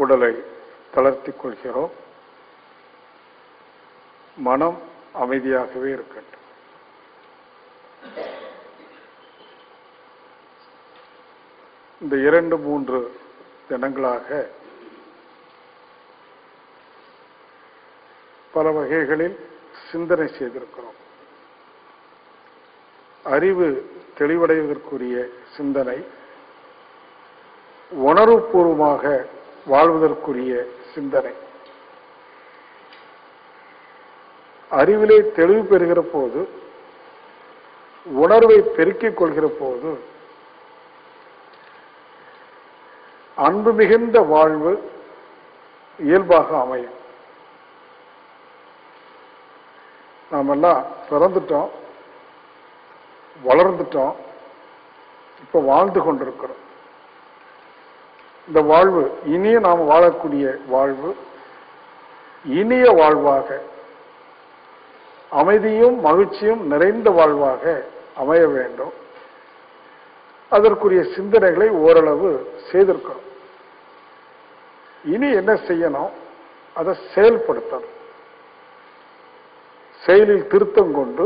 உடலை தளர்த்திக் கொள்கிறோம். மனம் அமைதியாகவே இருக்கட்டும். இந்த 2-3 தினங்களாக பல வகைகளில் சிந்தனை செய்திருக்கிறோம். அறிவு தெளிவடைவதற்குரிய சிந்தனை, உணர்வுபூர்வமாக வாழ்வதற்குரிய சிந்தனை. அறிவிலே தெளிவு பெறுகிற போது, உணர்வை பெருக்கிக் கொள்கிற போது, அன்பு மிகுந்த வாழ்வு இயல்பாக அமையும். நாமெல்லாம் பிறந்துட்டோம், வளர்ந்துட்டோம், இப்ப வாழ்ந்து கொண்டிருக்கிறோம். இந்த வாழ்வு இனிய நாம் வாழக்கூடிய வாழ்வு இனிய வாழ்வாக, அமைதியும் மகிழ்ச்சியும் நிறைந்த வாழ்வாக அமைய வேண்டும். அதற்குரிய சிந்தனைகளை ஓரளவு செய்திருக்கிறோம். இனி என்ன செய்யணும்? அதை செயல்படுத்தணும். செயலில் திருத்தம் கொண்டு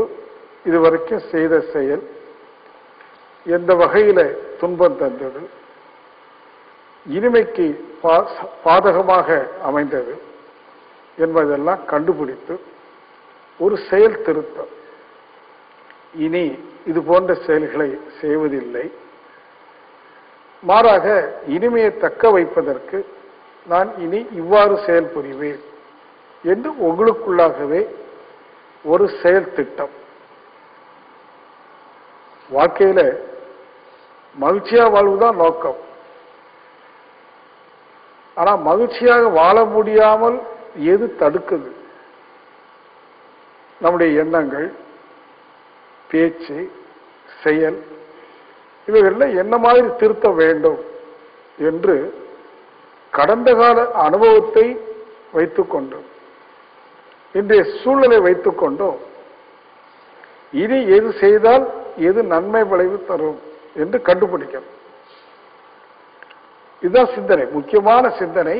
இதுவரைக்கும் செய்த செயல் எந்த வகையில துன்பம் தந்தது, இனிமைக்கு பாதகமாக அமைந்தது என்பதெல்லாம் கண்டுபிடித்து ஒரு செயல் திருத்தம். இனி இது போன்ற செயல்களை செய்வதில்லை, மாறாக இனிமையை தக்க வைப்பதற்கு நான் இனி இவ்வாறு செயல் புரிவேன் என்று உங்களுக்குள்ளாகவே ஒரு செயல் திட்டம். வாழ்க்கையில மகிழ்ச்சியா வாழ்வுதான் நோக்கம். ஆனா மகிழ்ச்சியாக வாழ முடியாமல் எது தடுக்குது? நம்முடைய எண்ணங்கள், பேச்சு, செயல், இவைகள்ல என்ன மாதிரி திருத்த வேண்டும் என்று கடந்த கால அனுபவத்தை வைத்துக்கொண்டு, இன்றைய சூழ்நிலை வைத்துக்கொண்டோம், இனி எது செய்தால் எது நன்மை விளைவு தரும் என்று கண்டுபிடிக்கணும். இதுதான் சிந்தனை, முக்கியமான சிந்தனை.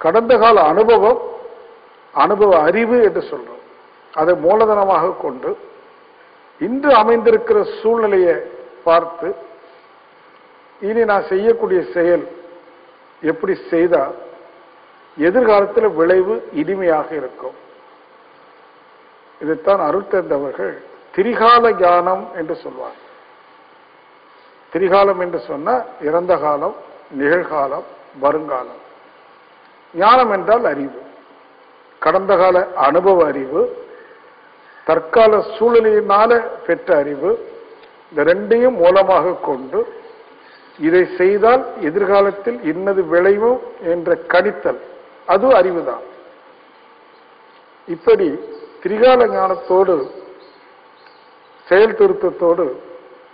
கடந்த கால அனுபவம், அனுபவ அறிவு என்று சொல்றோம். அதை மூலதனமாக கொண்டு இன்று அமைந்திருக்கிற சூழ்நிலையை பார்த்து, இனி நான் செய்யக்கூடிய செயல் எப்படி செய்தால் எதிர்காலத்தில் விளைவு இனிமையாக இருக்கும். இதைத்தான் அருள் தந்தவர்கள் திரிகால ஞானம் என்று சொல்வார். திரிகாலம் என்று சொன்ன இறந்த காலம், நிகழ்காலம், வருங்காலம். ஞானம் என்றால் அறிவு. கடந்த கால அனுபவ அறிவு, தற்கால சூழ்நிலையினால பெற்ற அறிவு, இந்த ரெண்டையும் மூலமாக கொண்டு இதை செய்தால் எதிர்காலத்தில் இன்னது விளைவும் என்ற கணித்தல், அது அறிவுதான். இப்படி திரிகால ஞானத்தோடு செயல் திருத்தத்தோடு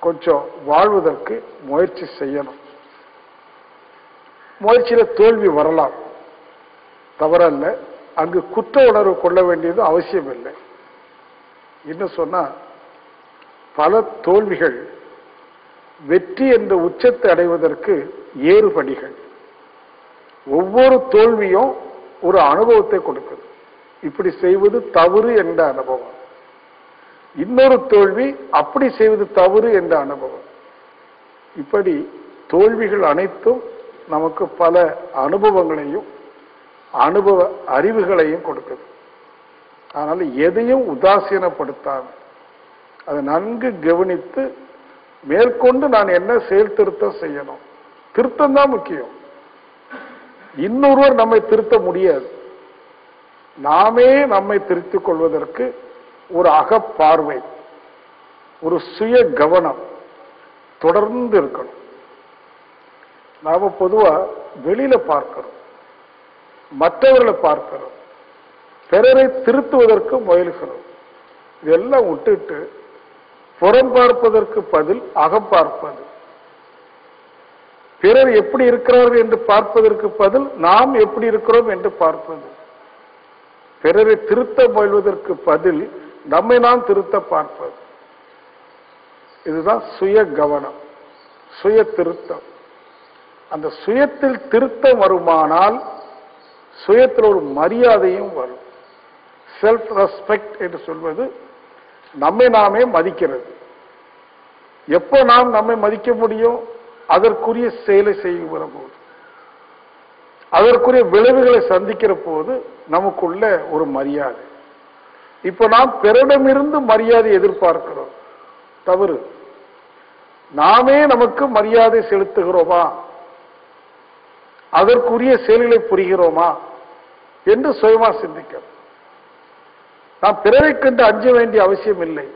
கொஞ்சம் வாழ்வதற்கு முயற்சி செய்யணும். முயற்சியில தோல்வி வரலாம், தவறல்ல. அங்கு குற்ற உணர்வு கொள்ள வேண்டியது அவசியம் இல்லை. இன்னும் சொன்னா, பல தோல்விகள் வெற்றி என்ற உச்சத்தை அடைவதற்கு ஏறுபடிகள். ஒவ்வொரு தோல்வியும் ஒரு அனுபவத்தை கொடுக்குது. இப்படி செய்வது தவறு என்ற அனுபவம். இன்னொரு தோல்வி அப்படி செய்வது தவறு என்ற அனுபவம். இப்படி தோல்விகள் அனைத்தும் நமக்கு பல அனுபவங்களையும் அனுபவ அறிவுகளையும் கொடுக்குது. அதனால எதையும் உதாசீனப்படுத்தாம அதை நன்கு கவனித்து மேற்கொண்டு நான் என்ன செயல் திருத்தம் செய்யணும். திருத்தம் தான் முக்கியம். இன்னொருவர் நம்மை திருத்த முடியாது. நாமே நம்மை திருத்திக் கொள்வதற்கு ஒரு அகப்பார்வை, ஒரு சுய கவனம் தொடர்ந்து இருக்கணும். நாம பொதுவா வெளியில பார்க்கிறோம், மற்றவர்களை பார்க்கிறோம், பிறரை திருத்துவதற்கு முயல்கிறோம். இதெல்லாம் விட்டுட்டு புறம் பார்ப்பதற்கு பதில் அகம் பார்ப்பது, பிறர் எப்படி இருக்கிறார்கள் என்று பார்ப்பதற்கு பதில் நாம் எப்படி இருக்கிறோம் என்று பார்ப்பது, பிறரை திருத்த முயல்வதற்கு பதில் நம்மை நாம் திருத்த பார்ப்பது. இதுதான் சுய கவனம், சுய திருத்தம். அந்த சுயத்தில் திருத்தம் வருமானால் சுயத்தில் ஒரு மரியாதையும் வரும். செல்ஃப் ரெஸ்பெக்ட் என்று சொல்வது நம்மை நாமே மதிக்கிறது. எப்போ நாம் நம்மை மதிக்க முடியும்? அதற்குரிய செயலை செய்கிற போது, அதற்குரிய விளைவுகளை சந்திக்கிற போது நமக்குள்ள ஒரு மரியாதை. இப்ப நாம் பிறரிடமிருந்து மரியாதை எதிர்பார்க்கிறோம், தவறு. நாமே நமக்கு மரியாதை செலுத்துகிறோமா, அதற்குரிய செயல்களை புரிகிறோமா என்று சுயமா சிந்திக்கிறோம். நாம் பிறரை கண்டு அஞ்ச வேண்டிய அவசியம் இல்லை,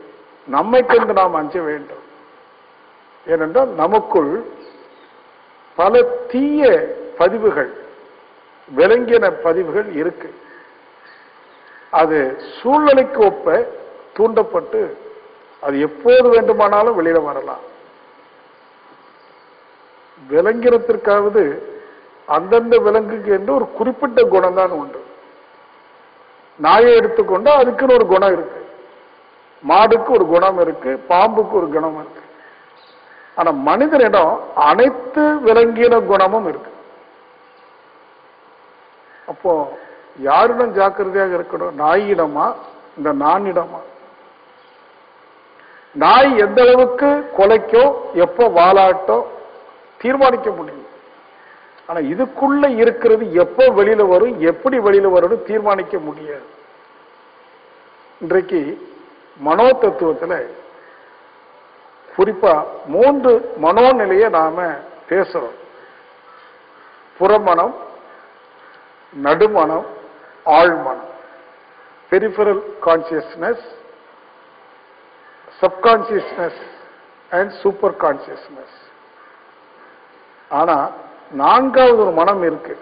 நம்மை கண்டு நாம் அஞ்ச வேண்டும். ஏனென்றால் நமக்குள் பல தீய பதிவுகள், விலங்கின பதிவுகள் இருக்கு. அது சூழ்நிலைக்கு ஒப்ப தூண்டப்பட்டு அது எப்போது வேண்டுமானாலும் வெளியில வரலாம். விலங்கினத்திற்காவது அந்தந்த விலங்குக்கு என்று ஒரு குறிப்பிட்ட குணம் தான் உண்டு. நாயை எடுத்துக்கொண்டா அதுக்குன்னு ஒரு குணம் இருக்கு, மாடுக்கு ஒரு குணம் இருக்கு, பாம்புக்கு ஒரு குணம் இருக்கு. ஆனா மனிதனிடம் அனைத்து விலங்கின குணமும் இருக்கு. அப்போ யாரிடம் ஜாக்கிரதையாக இருக்கணும்? நாயிடமா, இந்த நானிடமா? நாய் எந்த அளவுக்கு கொலைக்கோ எப்போ வாலாட்டோ தீர்மானிக்க முடியும். ஆனா இதுக்குள்ள இருக்கிறது எப்போ வெளியில வரும், எப்படி வெளியில வரும் தீர்மானிக்க முடியாது. இன்றைக்கு மனோ தத்துவத்துல குறிப்பா 3 மனோநிலையை நாம பேசுறோம். புறமனம், நடுமனம், ஆழ்மனம். Peripheral consciousness, subconsciousness and super consciousness. ஆனா 4வது ஒரு மனம் இருக்கு,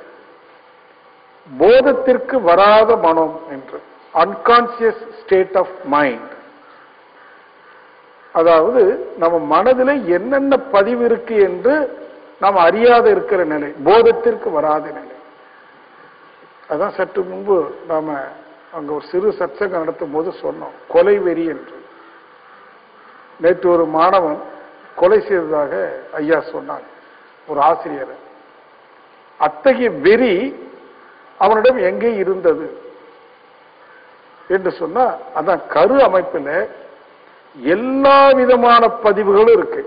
போதத்திற்கு வராத மனம் என்று, அன்கான்சியஸ் ஸ்டேட் ஆஃப் மைண்ட். அதாவது நம்ம மனதில் என்னென்ன பதிவு இருக்கு என்று நாம் அறியாத இருக்கிற நிலை, போதத்திற்கு வராத நிலை. அதான் சற்று முன்பு நாம அங்க ஒரு சிறு சத்சங்கம் நடத்தும் போது சொன்னோம், கொலை வெறி என்று. நேற்று ஒரு மாணவன் கொலை செய்ததாக ஐயா சொன்னாங்க, ஒரு ஆசிரியர். அத்தகைய வெறி அவனிடம் எங்கே இருந்தது என்று சொன்னா, அதான் கரு அமைப்பில் எல்லா விதமான பதிவுகளும் இருக்கு.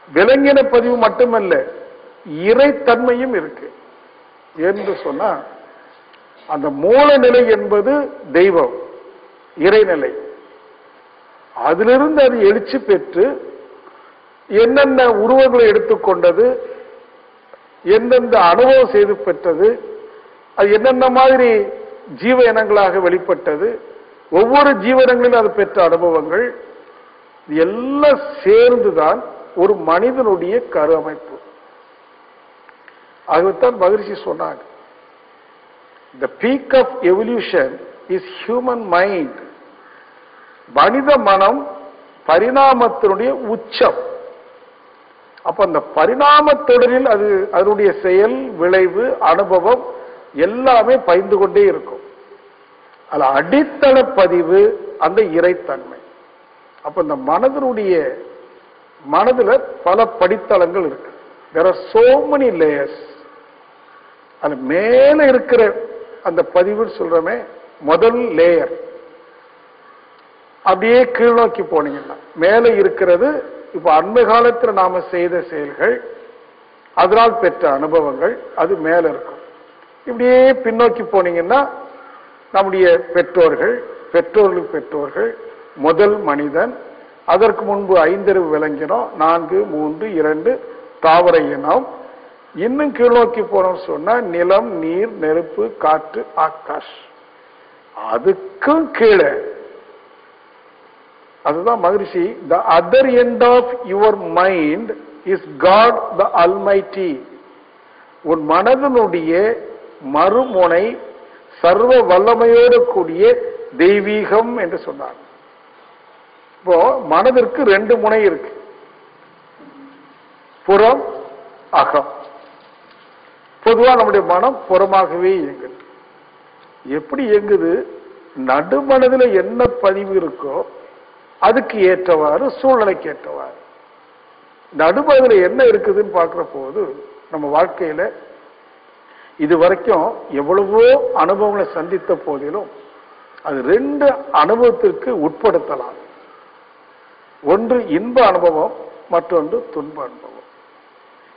விலங்கின பதிவு மட்டுமல்ல, இறைத்தன்மையும் இருக்கு. என்று சொன்னா அந்த மூல நிலை என்பது தெய்வம், இறைநிலை. அதிலிருந்து அது எழுச்சி பெற்று என்னென்ன உருவங்களை எடுத்துக்கொண்டது, எந்தெந்த அனுபவம் செய்து பெற்றது, அது என்னென்ன மாதிரி ஜீவ இனங்களாக வெளிப்பட்டது, ஒவ்வொரு ஜீவனங்களிலும் அது பெற்ற அனுபவங்கள் எல்லாம் சேர்ந்துதான் ஒரு மனிதனுடைய கரு அமைப்பு. அதுதான் மகரிஷி சொன்னாங்க, the peak of evolution is human mind. மனித மனம் பரிணாமத்தினுடைய உச்சம். அப்ப அந்த பரிணாம தொடரில் அது அதனுடைய செயல், விளைவு, அனுபவம் எல்லாமே பயந்து கொண்டே இருக்கும். அது அடித்தள பதிவு அந்த இறைத்தன்மை. அப்ப இந்த மனதுல பல படித்தளங்கள் இருக்கு. there are so many layers. அது மேல இருக்கிற அந்த பதிவு சொல்றமே முதல் லேயர். அப்படியே கீழ் நோக்கி போனீங்கன்னா மேல இருக்கிறது இப்ப அண்மை காலத்தில் நாம செய்த செயல்கள், அதனால் பெற்ற அனுபவங்கள், அது மேல இருக்கும். இப்படியே பின்னோக்கி போனீங்கன்னா நம்முடைய பெற்றோர்கள், பெற்றோர்களுக்கு பெற்றோர்கள், முதல் மனிதன், அதற்கு முன்பு 5 விலங்கினம், 4, 3, 2 தாவர இனம், இன்னும் கீழ்நோக்கி போனோம்னு சொன்னா நிலம், நீர், நெருப்பு, காற்று, ஆகாஷ். அதுக்கும் கீழே அதுதான் மகரிஷி, the other end of your mind is God the Almighty. உன் மனதனுடைய மறுமுனை சர்வ வல்லமையோடு கூடிய தெய்வீகம் என்று சொன்னார். இப்போ மனதிற்கு 2 முனை இருக்கு, புறம், அகம். பொதுவா நம்முடைய மனம் புறமாகவே இயங்குது. எப்படி இயங்குது? நடுமனதில் என்ன பதிவு இருக்கோ அதுக்கு ஏற்றவாறு, சூழ்நிலைக்கு ஏற்றவாறு. நடுமனதுல என்ன இருக்குதுன்னு பார்க்கிற போது நம்ம வாழ்க்கையில இது வரைக்கும் எவ்வளவோ அனுபவங்களை சந்தித்த போதிலும் அது 2 அனுபவத்திற்கு உட்படுத்தலாம். ஒன்று இன்ப அனுபவம், மற்றொன்று துன்ப அனுபவம்.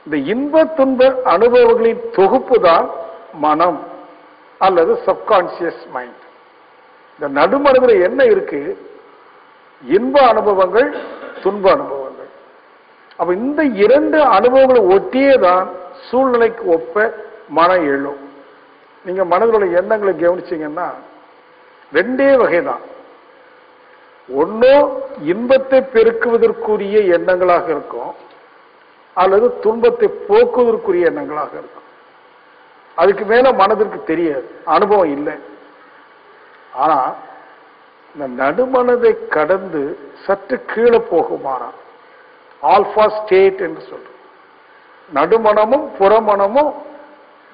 இந்த இன்ப துன்ப அனுபவங்களின் தொகுப்பு தான் மனம் அல்லது சப்கான்சியஸ் மைண்ட். இந்த நடுமனதுல என்ன இருக்கு? இன்ப அனுபவங்கள், துன்ப அனுபவங்கள். அப்ப இந்த 2 அனுபவங்களை ஒட்டியே தான் சூழ்நிலைக்கு ஒப்ப மனம் எழும். நீங்க மனதிலுள்ள எண்ணங்களை கவனிச்சீங்கன்னா 2 வகைதான். ஒன்னோ இன்பத்தை பெருக்குவதற்குரிய எண்ணங்களாக இருக்கும், அல்லது துன்பத்தை போக்குவதற்குரிய எண்ணங்களாக இருக்கும். அதுக்கு மேல மனதிற்கு தெரியாது, அனுபவம் இல்லை. ஆனா இந்த நடுமனதை கடந்து சற்று கீழே போகுமானா ஆல்பா ஸ்டேட் என்று சொல்றோம். நடுமனமும் புறமனமும்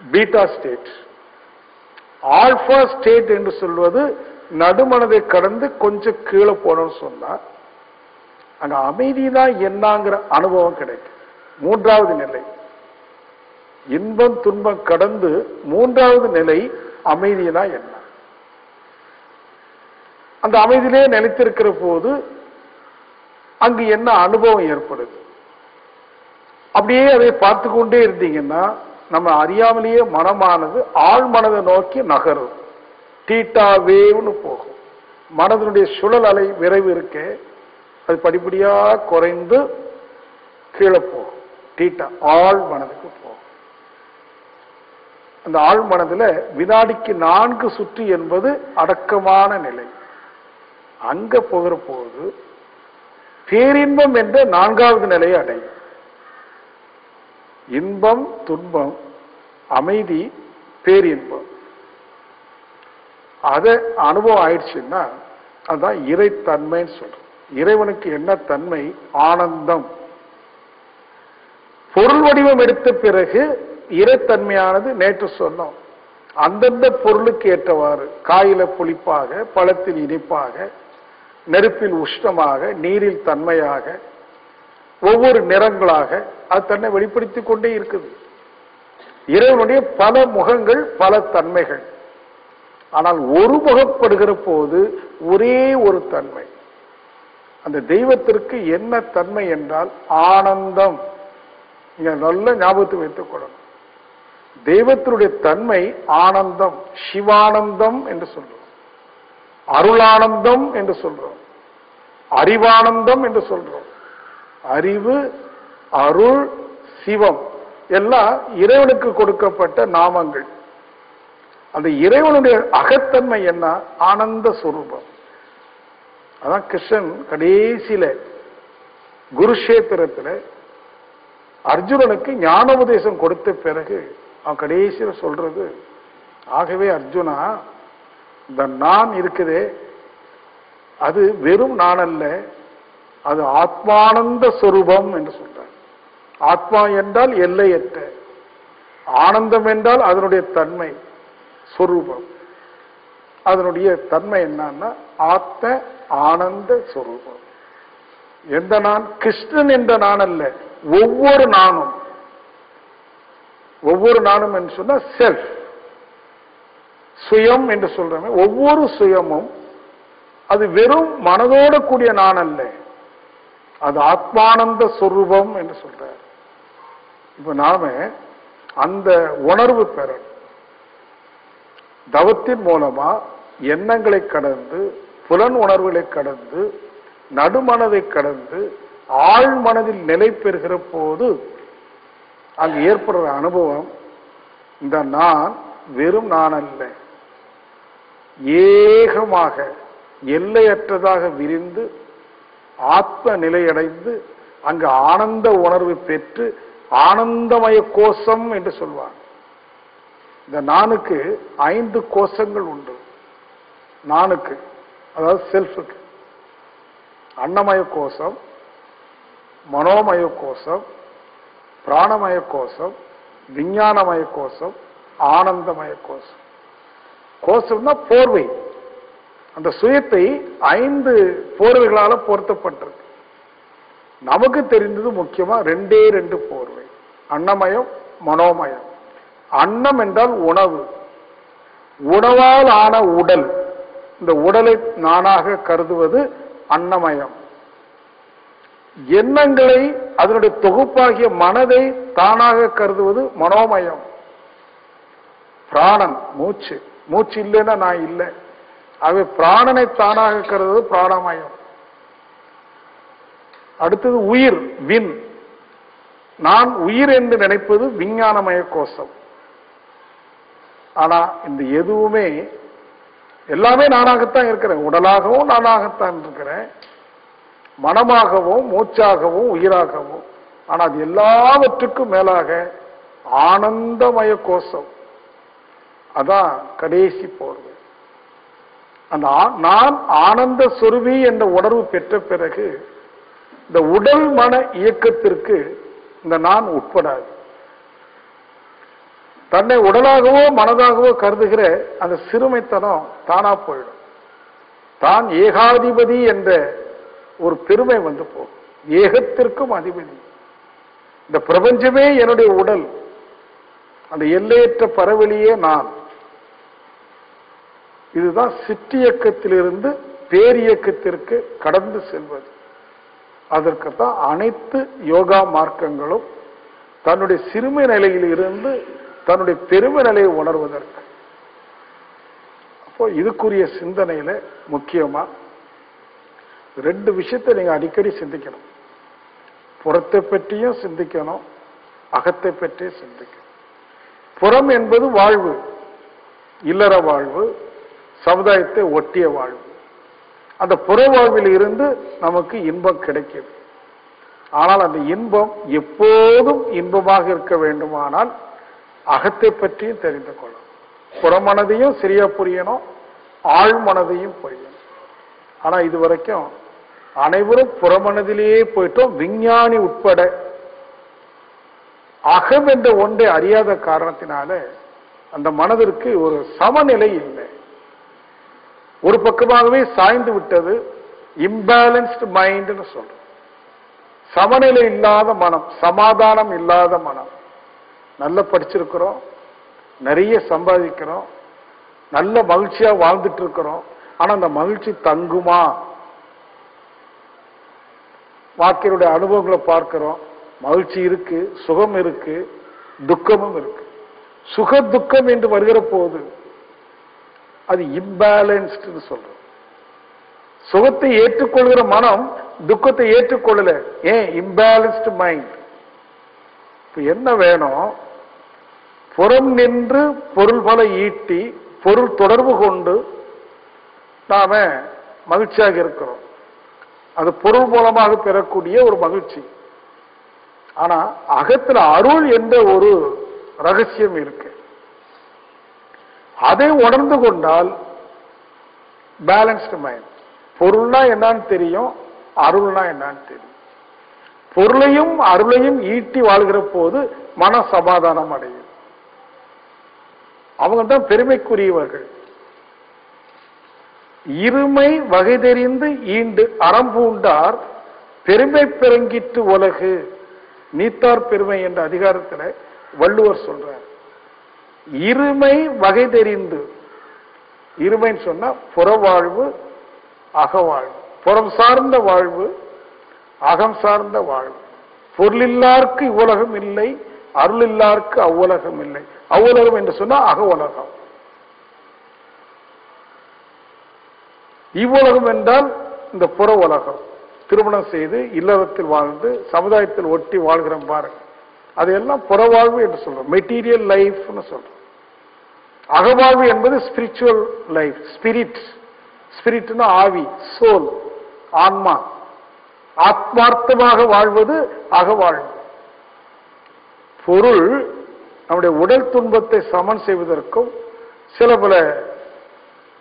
பீட்டா ஸ்டேட். ஆல்பா ஸ்டேட் என்று சொல்வது நடுமனதை கடந்து கொஞ்சம் கீழே போனோம்னு சொன்னா அங்க அமைதிதான் என்னங்கிற அனுபவம் கிடைக்கும். 3வது நிலை, இன்பம் துன்பம் கடந்து 3வது நிலை அமைதினா என்ன. அந்த அமைதியிலே நிலைத்திருக்கிற போது அங்கு என்ன அனுபவம் ஏற்படுது. அப்படியே அதை பார்த்து கொண்டே இருந்தீங்கன்னா நம்ம அறியாமலேயே மனமானது ஆழ் மனதை நோக்கி நகரும். தீட்டா வேவ்னு போகும். மனதனுடைய சுழல் அலை விரைவு இருக்கே, அது படிப்படியா குறைந்து கீழே போகும். தீட்டா ஆழ் மனதுக்கு போகும். அந்த ஆழ் மனதுல வினாடிக்கு 4 சுற்று என்பது அடக்கமான நிலை. அங்க போகிற போது பேரின்பம் என்ற 4வது நிலையை அடையும். இன்பம் துன்பம் அமைதி பேரின்பம். அது அனுபவம் ஆயிடுச்சுன்னா அதுதான் இறைத்தன்மைன்னு சொல்றோம். இறைவனுக்கு என்ன தன்மை? ஆனந்தம். பொருள் வடிவம் எடுத்த பிறகு இறைத்தன்மையானது நேற்று சொன்னோம். அந்தந்த பொருளுக்கு ஏற்றவாறு காயில புளிப்பாக, பழத்தில் இனிப்பாக, நெருப்பில் உஷ்ணமாக, நீரில் தன்மையாக, ஒவ்வொரு நிறங்களாக அது தன்னை வெளிப்படுத்திக் கொண்டே இருக்குது. இறைவனுடைய பல முகங்கள், பல தன்மைகள். ஆனால் ஒருமுகப்படுகிற போது ஒரே ஒரு தன்மை. அந்த தெய்வத்திற்கு என்ன தன்மை என்றால் ஆனந்தம். நீங்க நல்ல ஞாபகத்தை வைத்துக் கொள்ளணும். தெய்வத்தினுடைய தன்மை ஆனந்தம். சிவானந்தம் என்று சொல்றோம், அருளானந்தம் என்று சொல்றோம், அறிவானந்தம் என்று சொல்றோம். அறிவு, அருள், சிவம் எல்லாம் இறைவனுக்கு கொடுக்கப்பட்ட நாமங்கள். அந்த இறைவனுடைய அகத்தன்மை என்ன? ஆனந்த சுரூபம். அதான் கிருஷ்ணன் கடைசியில குருஷேத்திரத்தில் அர்ஜுனனுக்கு ஞானோபதேசம் கொடுத்த பிறகு அவன் கடைசியில சொல்றது, ஆகவே அர்ஜுனா, இந்த நான் இருக்குதே அது வெறும் நான் அல்ல, அது ஆத்மானந்த சொரூபம் என்று சொல்றார். ஆத்மா என்றால் எல்லையற்ற, ஆனந்தம் என்றால் அதனுடைய தன்மை சொரூபம். அதனுடைய தன்மை என்னன்னா ஆத்ம ஆனந்த சொரூபம். எந்த நான்? கிருஷ்ணன் என்ற நான் அல்ல, ஒவ்வொரு நானும். ஒவ்வொரு நானும் என்று சொன்னா செல்ஃப், சுயம் என்று சொல்றோமே, ஒவ்வொரு சுயமும் அது வெறும் மனதோட கூடிய நான் அல்ல, அது ஆத்மானந்த சொரூபம் என்று சொல்றார். இப்ப நாம அந்த உணர்வு பெற தவத்தின் மூலமா எண்ணங்களை கடந்து, புலன் உணர்வுகளை கடந்து, நடுமனதை கடந்து ஆழ் மனதில் நிலை பெறுகிற போது அங்கு ஏற்படுற அனுபவம், இந்த நான் வெறும் நான் அல்ல, ஏகமாக எல்லையற்றதாக விரிந்து ஆத்ம நிலையடைந்து அங்கு ஆனந்த உணர்வு பெற்று ஆனந்தமய கோஷம் என்று சொல்வார். இந்த நானுக்கு 5 கோஷங்கள் உண்டு. நானுக்கு, அதாவது செல்ஃபுக்கு, அன்னமய கோஷம், மனோமய கோஷம், பிராணமய கோஷம், விஞ்ஞானமய கோஷம், ஆனந்தமய கோஷம். கோஷம்னா போர்வை. அந்த சுயத்தை 5 போர்வைகளால பொருத்தப்பட்டிருக்கு. நமக்கு தெரிந்தது முக்கியமா ரெண்டே ரெண்டு போர்வை, அன்னமயம் மனோமயம். அன்னம் என்றால் உணவு, உணவால் ஆன உடல், இந்த உடலை நானாக கருதுவது அன்னமயம். எண்ணங்களை அதனுடைய தொகுப்பாகிய மனதை தானாக கருதுவது மனோமயம். பிராணன் மூச்சு, மூச்சு இல்லைன்னா நான் இல்லை. ஆகவே பிராணனை தானாக கருதுவது பிராணமயம். அடுத்தது உயிர், விண். நான் உயிர் என்று நினைப்பது விஞ்ஞானமய கோஷம். ஆனா இந்த எதுவுமே எல்லாமே நானாகத்தான் இருக்கிறேன். உடலாகவும் நானாகத்தான் இருக்கிறேன், மனமாகவும் மூச்சாகவும் உயிராகவும். ஆனா அது எல்லாவற்றுக்கும் மேலாக ஆனந்தமய கோஷம். அதான் கடைசி போர்வை. அந்த நான் ஆனந்த சொருவி என்ற உணர்வு பெற்ற பிறகு இந்த உடல் மன இயக்கத்திற்கு இந்த நான் உட்படாது. தன்னை உடலாகவோ மனதாகவோ கருதுகிற அந்த சிறுமைத்தனம் தானா போயிடும். தான் ஏகாதிபதி என்ற ஒரு பெருமை வந்து போகும். ஏகத்திற்கும் அதிபதி, இந்த பிரபஞ்சமே என்னுடைய உடல், அந்த எல்லையற்ற பரவெளியே நான். இதுதான் சிற்றியக்கத்திலிருந்து பேரியக்கத்திற்கு கடந்து செல்வது. அதற்குத்தான் அனைத்து யோகா மார்க்கங்களும் தன்னுடைய சிறுமை நிலையில் இருந்து தன்னுடைய பெருமை நிலையை உணர்வதற்கு. அப்போ இதுக்குரிய சிந்தனையில முக்கியமா ரெண்டு விஷயத்தை நீங்க அடிக்கடி சிந்திக்கணும். புறத்தை பற்றியும் சிந்திக்கணும், அகத்தை பற்றியும் சிந்திக்கணும். புறம் என்பது வாழ்வு, இல்லற வாழ்வு, சமுதாயத்தை ஒட்டிய வாழ்வு. அந்த புற வாழ்வில் இருந்து நமக்கு இன்பம் கிடைக்கிறது. ஆனால் அந்த இன்பம் எப்போதும் இன்பமாக இருக்க வேண்டுமானால் அகத்தை பற்றியும் தெரிந்து கொள்ளணும். புறமனதையும் சரியா புரியணும், ஆழ்மனதையும் புரியணும். ஆனா இதுவரைக்கும் அனைவரும் புறமனதிலேயே போயிட்டோம், விஞ்ஞானி உட்பட. அகம் என்ற ஒன்றை அறியாத காரணத்தினால அந்த மனதிற்கு ஒரு சமநிலை இல்லை, ஒரு பக்கமாகவே சாய்ந்து விட்டது. இம்பேலன்ஸ்டு மைண்ட்னு சொல்றோம். சமநிலை இல்லாத மனம், சமாதானம் இல்லாத மனம். நல்லா படிச்சிருக்கிறோம், நிறைய சம்பாதிக்கிறோம், நல்ல மகிழ்ச்சியா வாழ்ந்துட்டு இருக்கிறோம். ஆனா அந்த மகிழ்ச்சி தங்குமா? வாழ்க்கையுடைய அனுபவங்களை பார்க்கிறோம். மகிழ்ச்சி இருக்கு, சுகம் இருக்கு, துக்கமும் இருக்கு. சுக துக்கம் என்று வருகிற போது அது இம்பேலன்ஸ்டு சொல்றோம். சுகத்தை ஏற்றுக்கொள்கிற மனம் துக்கத்தை ஏற்றுக்கொள்ளல. ஏன்? Imbalanced mind. இப்ப என்ன வேணும்? புறம் நின்று பொருள் பல ஈட்டி பொருள் தொடர்பு கொண்டு நாம மகிழ்ச்சியாக இருக்கிறோம். அது பொருள் மூலமாக பெறக்கூடிய ஒரு மகிழ்ச்சி. ஆனா அகத்துல அருள் என்ற ஒரு ரகசியம் இருக்கு. அதை உணர்ந்து கொண்டால் பேலன்ஸ்டு மைண்ட். பொருள்னா என்னன்னு தெரியும், அருள்னா என்னன்னு தெரியும். பொருளையும் அருளையும் ஈட்டி வாழ்கிற போது மன சமாதானம் அடையும். அவங்க தான் பெருமைக்குரியவர்கள். இருமை வகை தெரிந்து ஈண்டு அறம்பூண்டார் பெருமை பெருங்கிட்டு உலகு நீத்தார் பெருமை என்ற அதிகாரத்தில் வள்ளுவர் சொல்றார். இருமை வகை தெரிந்து, இருமைன்னு சொன்னா புறவாழ்வு அகவாழ்வு, புறம் சார்ந்த வாழ்வு அகம் சார்ந்த வாழ்வு. பொருளில்லார்க்கு இவ்வுலகம் இல்லை, அருளில்லார்க்கு அவ்வுலகம் இல்லை. அவ்வுலகம் என்று சொன்னா அக உலகம். இவ்வுலகம் என்றால் இந்த புற உலகம். திருமணம் செய்து இல்லறத்தில் வாழ்ந்து சமுதாயத்தில் ஒட்டி வாழ்கிறோம் பாருங்க, அதையெல்லாம் புறவாழ்வு என்று சொல்றோம், மெட்டீரியல் லைஃப்னு சொல்றோம். அகவாழ்வு என்பது ஸ்பிரிச்சுவல் லைஃப், ஸ்பிரிட். ஸ்பிரிட்னா ஆவி, சோல், ஆன்மா. ஆத்மார்த்தமாக வாழ்வது அகவாழ்வு. பொருள் நம்முடைய உடல் துன்பத்தை சமன் செய்வதற்கும் சில பல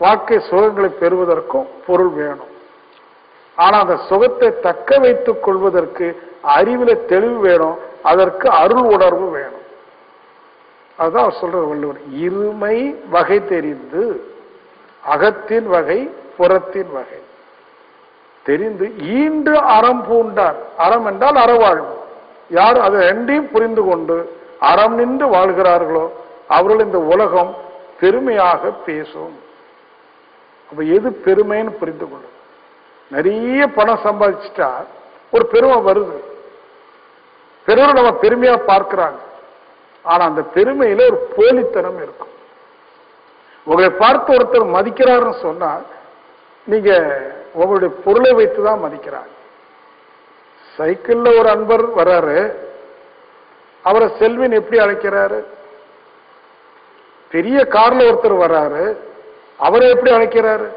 வாழ்க்கை சுகங்களை பெறுவதற்கும் பொருள் வேணும். ஆனா அந்த சுகத்தை தக்க வைத்துக் கொள்வதற்கு அறிவில தெளிவு வேணும், அதற்கு அருள் உணர்வு வேணும். அதுதான் அவர் சொல்ற வள்ளுவர். இருமை வகை தெரிந்து, அகத்தின் வகை புறத்தின் வகை தெரிந்து ஈண்டு அறம் பூண்டார். அறம் என்றால் அறவாழ்வு. யார் அதை ரெண்டையும் புரிந்து கொண்டு அறம் நின்று வாழ்கிறார்களோ அவர்கள் இந்த உலகம் பெருமையாக பேசும். அப்ப எது பெருமைன்னு புரிந்து கொள்ளும். நிறைய பணம் சம்பாதிச்சுட்டா ஒரு பெருமை வருது, பெருமை நம்ம பெருமையா பார்க்கிறாங்க. ஆனா அந்த பெருமையில ஒரு போலித்தனம் இருக்கும். உங்களை பார்த்து ஒருத்தர் மதிக்கிறாருன்னு சொன்னா நீங்க உங்களுடைய பொருளை வைத்துதான் மதிக்கிறாங்க. சைக்கிள்ல ஒரு அன்பர் வர்றாரு, அவரை செல்வின் எப்படி அழைக்கிறாரு? பெரிய கார்ல ஒருத்தர் வர்றாரு, அவரை எப்படி அழைக்கிறாரு?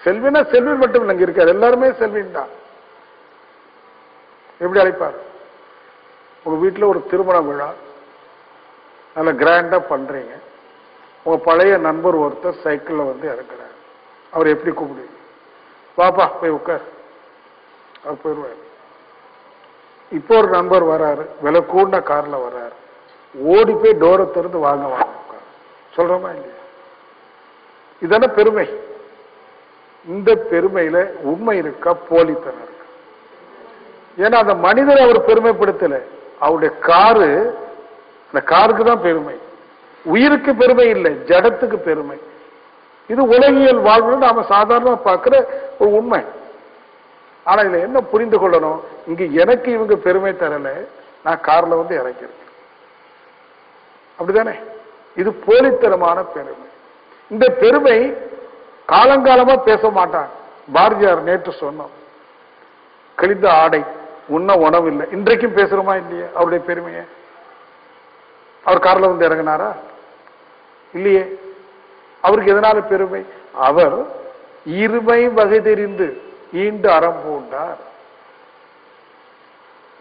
செல்வினா செல்வின் மட்டும் இல்லைங்க இருக்காரு, எல்லாருமே செல்வின் தான். எப்படி அழைப்பார்? உங்க வீட்டுல ஒரு திருமண விழா நல்ல கிராண்டா பண்றீங்க, உங்க பழைய நண்பர் ஒருத்தர் சைக்கிள்ல வந்து இறக்குறாரு, அவர் எப்படி கூப்பிடுவீங்க? பாப்பா போய் உட்கார், அவர் போயிடுவார். இப்போ ஒரு நண்பர் வர்றாரு, விலை கூண்ட கார்ல வர்றாரு, ஓடி போய் டோரை திறந்து வாங்க வாங்க உட்கார் சொல்றோமா இல்லையா? இதான பெருமை. இந்த பெருமையில உண்மை இருக்கா போலித்தனம் இருக்கு? ஏன்னா அந்த மனிதரை அவர் பெருமைப்படுத்தல, அவருடைய காரு, அந்த காருக்கு தான் பெருமை. உயிருக்கு பெருமை இல்லை, ஜடத்துக்கு பெருமை. இது உலகியல் வாழ்வு நாம சாதாரணமா பார்க்கிற ஒரு உண்மை. ஆனா இதுல என்ன புரிந்து கொள்ளணும்? இங்க எனக்கு இவங்க பெருமை தரல, நான் கார்ல வந்து இறக்கிறேன், அப்படிதானே? இது போலித்தனமான பெருமை. இந்த பெருமை காலங்காலமா பேச மாட்டாங்க. பாரதியார் நேற்று சொன்னோம், கிழிந்த ஆடை உண்ண உணவு இல்லை, இன்றைக்கும் பேசுறோமா இல்லையா அவருடைய பெருமையை? அவர் கார்ல வந்து இறங்கினாரா? இல்லையே. அவருக்கு எதனால பெருமை? அவர் இருமை வகை தெரிந்து ஈண்டு அறம் பூண்டார்.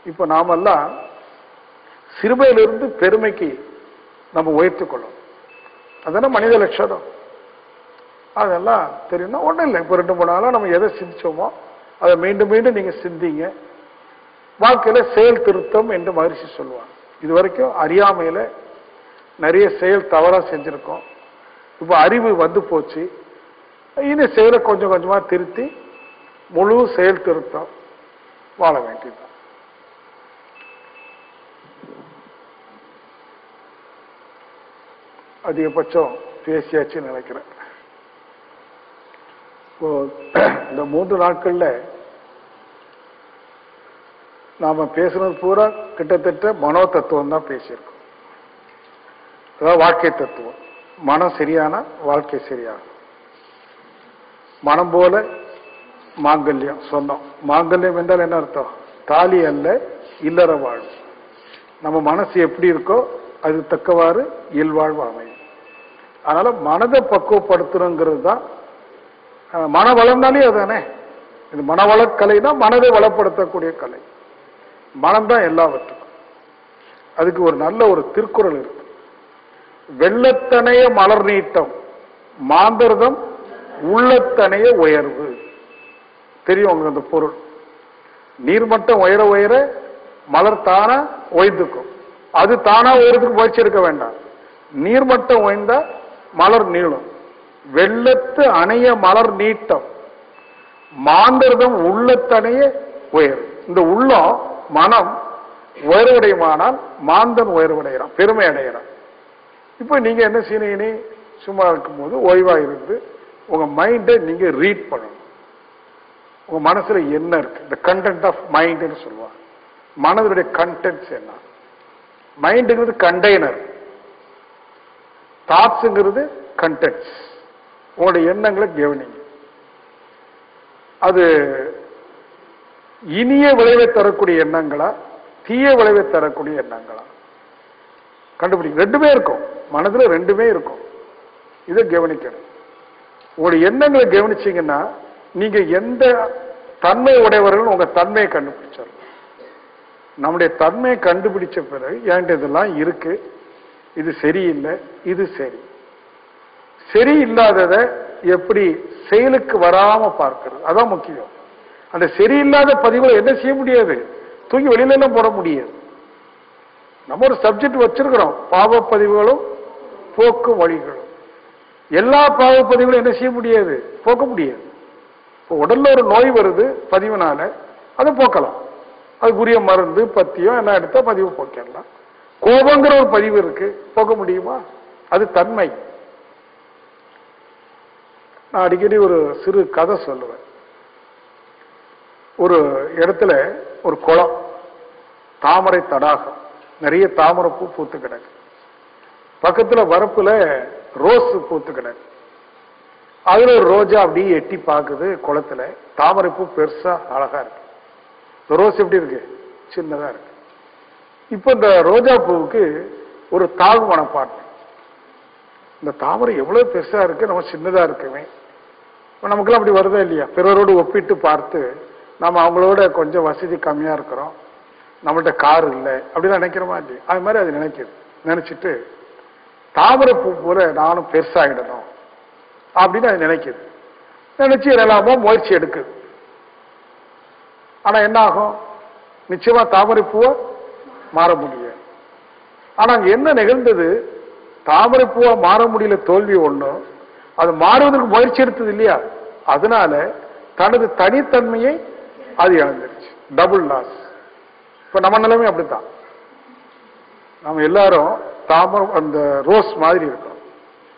இப்ப நாமெல்லாம் சிறுமையிலிருந்து பெருமைக்கு நம்ம உயர்த்திக் கொள்ளும், அதெல்லாம் மனித லட்சணம். அதெல்லாம் தெரியும்னா ஒன்றும் இல்லை. இப்போ 2-3 நாளாக நம்ம எதை சிந்திச்சோமோ அதை மீண்டும் மீண்டும் நீங்க சிந்திங்க. வாழ்க்கையில செயல் திருத்தம் என்று மகிழ்ச்சி சொல்லுவாங்க. இது வரைக்கும் அறியாமையில நிறைய செயல் தவறா செஞ்சிருக்கோம். இப்போ அறிவு வந்து போச்சு, இனி செயலை கொஞ்சம் கொஞ்சமா திருத்தி முழு செயல் திருத்தம் வாழ வேண்டியதுதான். அதிகபட்சம் பேசியாச்சு நினைக்கிறேன். இந்த 3 நாட்கள்ல நாம பேசுறது பூரா கிட்டத்தட்ட மனோ தத்துவம் தான் பேசியிருக்கோம். அதாவது வாழ்க்கை தத்துவம். மனம் சரியான வாழ்க்கை சரியாகும். மனம் போல மாங்கல்யம் சொன்னோம். மாங்கல்யம் என்றால் என்ன அர்த்தம்? தாலி அல்ல, இல்லற வாழ்வு. நம்ம மனசு எப்படி இருக்கோ அது தக்கவாறு இல்வாழ்வு அமையும். அதனால மனதை பக்குவப்படுத்தணுங்கிறது தான் மன வளம்னாலே அதானே. இது மனவள கலைனா மனதை வளப்படுத்தக்கூடிய கலை. மனம்தான் எல்லாவற்றுக்கும். அதுக்கு ஒரு நல்ல ஒரு திருக்குறள் இருக்கு. வெள்ளத்தனைய மலர் நீட்டம் மாந்தர்தம் உள்ளத்தனைய உயர்வு. தெரியும் உங்களுக்கு அந்த பொருள். நீர்மட்டம் உயர உயர மலர் தானா உயர்ந்துக்கும். அது தானா உயரத்துக்கு முயற்சி எடுக்க வேண்டாம். நீர்மட்டம் உயர்ந்தா மலர் நீளும். வெள்ளத்து அணைய மலர் நீட்டம் மாந்தர்தம் உள்ளத்தனைய உயர். இந்த உள்ளம் மனம் உயர்வடையுமானால் மாந்தன் உயர்வடைகிறான், பெருமை அடைகிறான். இப்ப நீங்க என்ன செய்யணும்? சும்மா இருக்கும்போது ஓய்வா இருந்து உங்க மைண்டை நீங்க ரீட் பண்ணணும். உங்க மனசுல என்ன இருக்கு? இந்த கண்டென்ட் ஆஃப் மைண்ட்னு சொல்லுவாங்க. மனதுடைய கண்டென்ட்ஸ் என்ன? மைண்டுங்கிறது கண்டெய்னர், தாட்ஸ்ங்கிறது கண்டென்ட்ஸ். உங்களுடைய எண்ணங்களை கவனிங்க. அது இனிய விளைவை தரக்கூடிய எண்ணங்களா, தீய விளைவை தரக்கூடிய எண்ணங்களா கண்டுபிடிக்க. ரெண்டுமே இருக்கும் மனதுல, ரெண்டுமே இருக்கும். இதை கவனிக்கணும். உங்களுடைய எண்ணங்களை கவனிச்சீங்கன்னா நீங்க எந்த தன்மை உடையவர்கள் உங்க தன்மையை கண்டுபிடிச்சிடலாம். நம்முடைய தன்மையை கண்டுபிடிச்ச பிறகு என்கிட்ட இதெல்லாம் இருக்கு, இது சரியில்லை, இது சரி. சரியில்லாததை எப்படி செயலுக்கு வராம பார்க்கிறது, அதான் முக்கியம். அந்த சரியில்லாத பதிவுகளை என்ன செய்ய முடியாது, தூக்கி வெளியில எல்லாம் போட முடியாது. நம்ம ஒரு சப்ஜெக்ட் வச்சிருக்கிறோம், பாவ பதிவுகளும் போக்கு வழிகளும். எல்லா பாவ பதிவுகளும் என்ன செய்ய முடியாது, போக்க முடியாது. இப்போ உடல்ல ஒரு நோய் வருது பதிவுனால, அதை போக்கலாம். அதுக்குரிய மருந்து பத்தியம் எல்லாம் எடுத்தா பதிவு போக்கிடலாம். கோபங்கிற ஒரு பதிவு இருக்கு, போக்க முடியுமா? அது தன்மை. நான் அடிக்கடி ஒரு சிறு கதை சொல்லுவேன். ஒரு இடத்துல ஒரு குளம், தாமரை தடாகம், நிறைய தாமரை பூ பூத்து கிடக்கு. பக்கத்துல வரப்புல ரோஸ் பூத்து கிடக்கு. அதுல ஒரு ரோஜா அப்படியே எட்டி பாக்குது குளத்துல. தாமரை பூ பெருசா அழகா இருக்கு. ரோஸ் எப்படி இருக்கு? சின்னதா இருக்கு. இப்ப இந்த ரோஜா பூவுக்கு ஒரு தாழ்வு மனப்பாட்டு. இந்த தாமரை எவ்வளவு பெருசா இருக்கு, நம்ம சின்னதா இருக்குமே. நமக்கெல்லாம் அப்படி வருதா இல்லையா? பிறரோடு ஒப்பிட்டு பார்த்து நம்ம அவங்களோட கொஞ்சம் வசதி கம்மியா இருக்கிறோம், நம்மள்ட்ட கார் இல்லை அப்படின்னு நினைக்கிறோமா இல்லையா? அது மாதிரி அது நினைக்குது. நினைச்சிட்டு தாமரை பூ போல நானும் பெருசாகிடணும் அப்படின்னு அது நினைக்குது. நினைச்சு எல்லாமோ முயற்சி எடுக்குது. ஆனா என்ன ஆகும்? நிச்சயமா தாமரை பூவை மாற முடியாது. ஆனா அங்க என்ன நிகழ்ந்தது? தாமரை பூவா மாற முடியல, தோல்வி ஒண்ணும். அது மாறுவதற்கு முயற்சி எடுத்தது இல்லையா? அதனால தனது தனித்தன்மையை அது இழந்துருச்சு. Double loss. இப்ப நம்ம நிலைமை அப்படித்தான். நம்ம எல்லாரும் தாமரை அந்த ரோஸ் மாதிரி இருக்கும்.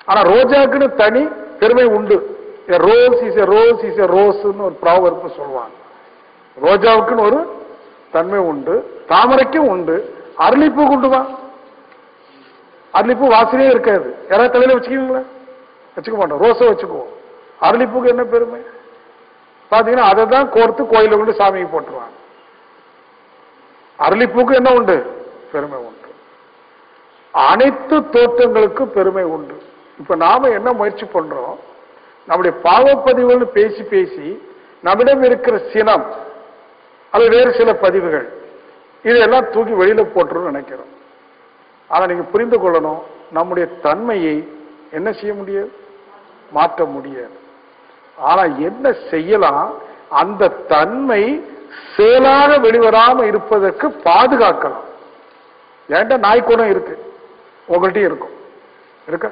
ஆனா ரோஜாக்குன்னு தனி பெருமை உண்டு. Rose is a rose is a ரோஸ்ன்னு ஒரு ப்ராவர்பு சொல்லுவாங்க. ரோஜாவுக்குன்னு ஒரு தன்மை உண்டு, தாமரைக்கும் உண்டு, அரளிப்பூக்கு உண்டுமா? அரளிப்பூ வாசனையே இருக்காது. யாராவது தலையில வச்சுக்கீங்களா? வச்சுக்க மாட்டோம். ரோஸை வச்சுக்குவோம். அரளிப்பூக்கு என்ன பெருமை? பாத்தீங்கன்னா அதை தான் கோர்த்து கோயில கொண்டு சாமிக்கு போட்டுருவாங்க. அரளிப்பூக்கு என்ன உண்டு? பெருமை உண்டு. அனைத்து தோற்றங்களுக்கும் பெருமை உண்டு. இப்ப நாம என்ன முயற்சி பண்றோம்? நம்முடைய பாவப்பதிவுகள் பேசி பேசி நம்மிடம் இருக்கிற சினம் அது வேறு சில பதிவுகள் இதெல்லாம் தூக்கி வெளியில போட்டுரும் நினைக்கிறோம். ஆனா நீங்க புரிந்து கொள்ளணும், நம்முடைய தன்மையை என்ன செய்ய முடியாது? மாற்ற முடியாது. ஆனா என்ன செய்யலாம்? அந்த தன்மை செயலாக வெளிவராம இருப்பதற்கு பாதுகாக்கலாம். ஏன்டா நாய்க்குணம் இருக்கு, உங்கள்கிட்டயும் இருக்கும். இருக்க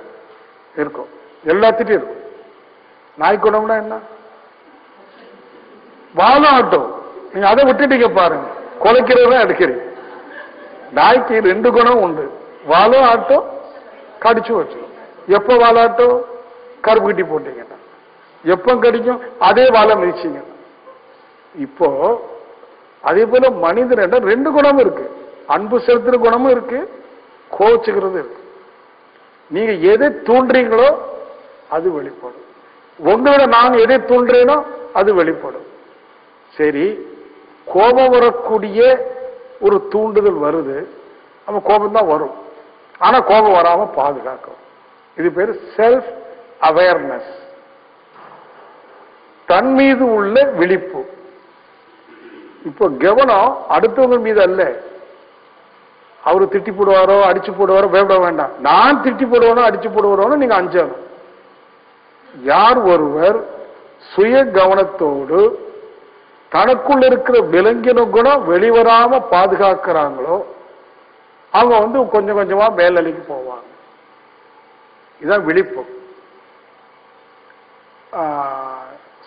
இருக்கும், எல்லாத்திட்டும் இருக்கும். நாய்க்குணம்னா என்ன? வாழம் ஆட்டம். நீங்க அதை விட்டுட்டீங்க பாருங்க, குலைக்கிறத எடுக்கிறீங்க. நாய்க்கு 2 குணம் உண்டு. வாழும் ஆட்டம், கடிச்சு வச்சு. எப்ப வாழாட்டம்? கருப்பு கட்டி போட்டீங்கன்னா. எப்ப கடிக்கும்? அதே வாழை மிதிச்சிங்க. இப்போ அதே போல மனிதன் 2 குணம் இருக்கு. அன்பு செலுத்துற குணமும் இருக்கு, கோச்சுக்கிறது இருக்கு. நீங்க எதை தூண்டுறீங்களோ அது வெளிப்படும். உங்களோட நான் எதை தூண்டுறேனோ அது வெளிப்படும். சரி, கோபம் வரக்கூடிய ஒரு தூண்டுதல் வருது, நம்ம கோபம் தான் வரும். ஆனா கோபம் வராம பாதுகாக்கும். இது பேரு செல்ஃப் அவேர்னஸ், தன் மீது உள்ள விழிப்பு. இப்போ கவனம் அடுத்தவங்க மீது அல்ல. அவரு திட்டி போடுவாரோ அடிச்சு போடுவாரோ பயப்பட வேண்டாம். நான் திட்டி போடுவானோ அடிச்சு போடுவாரோன்னு நீங்க அஞ்சணும். யார் ஒருவர் சுய கவனத்தோடு தனக்குள்ள இருக்கிற விலங்கின குணம் வெளிவராம பாதுகாக்கிறாங்களோ அவங்க கொஞ்சம் கொஞ்சமா மேலலைக்கு போவாங்க. இதான் விழிப்பு.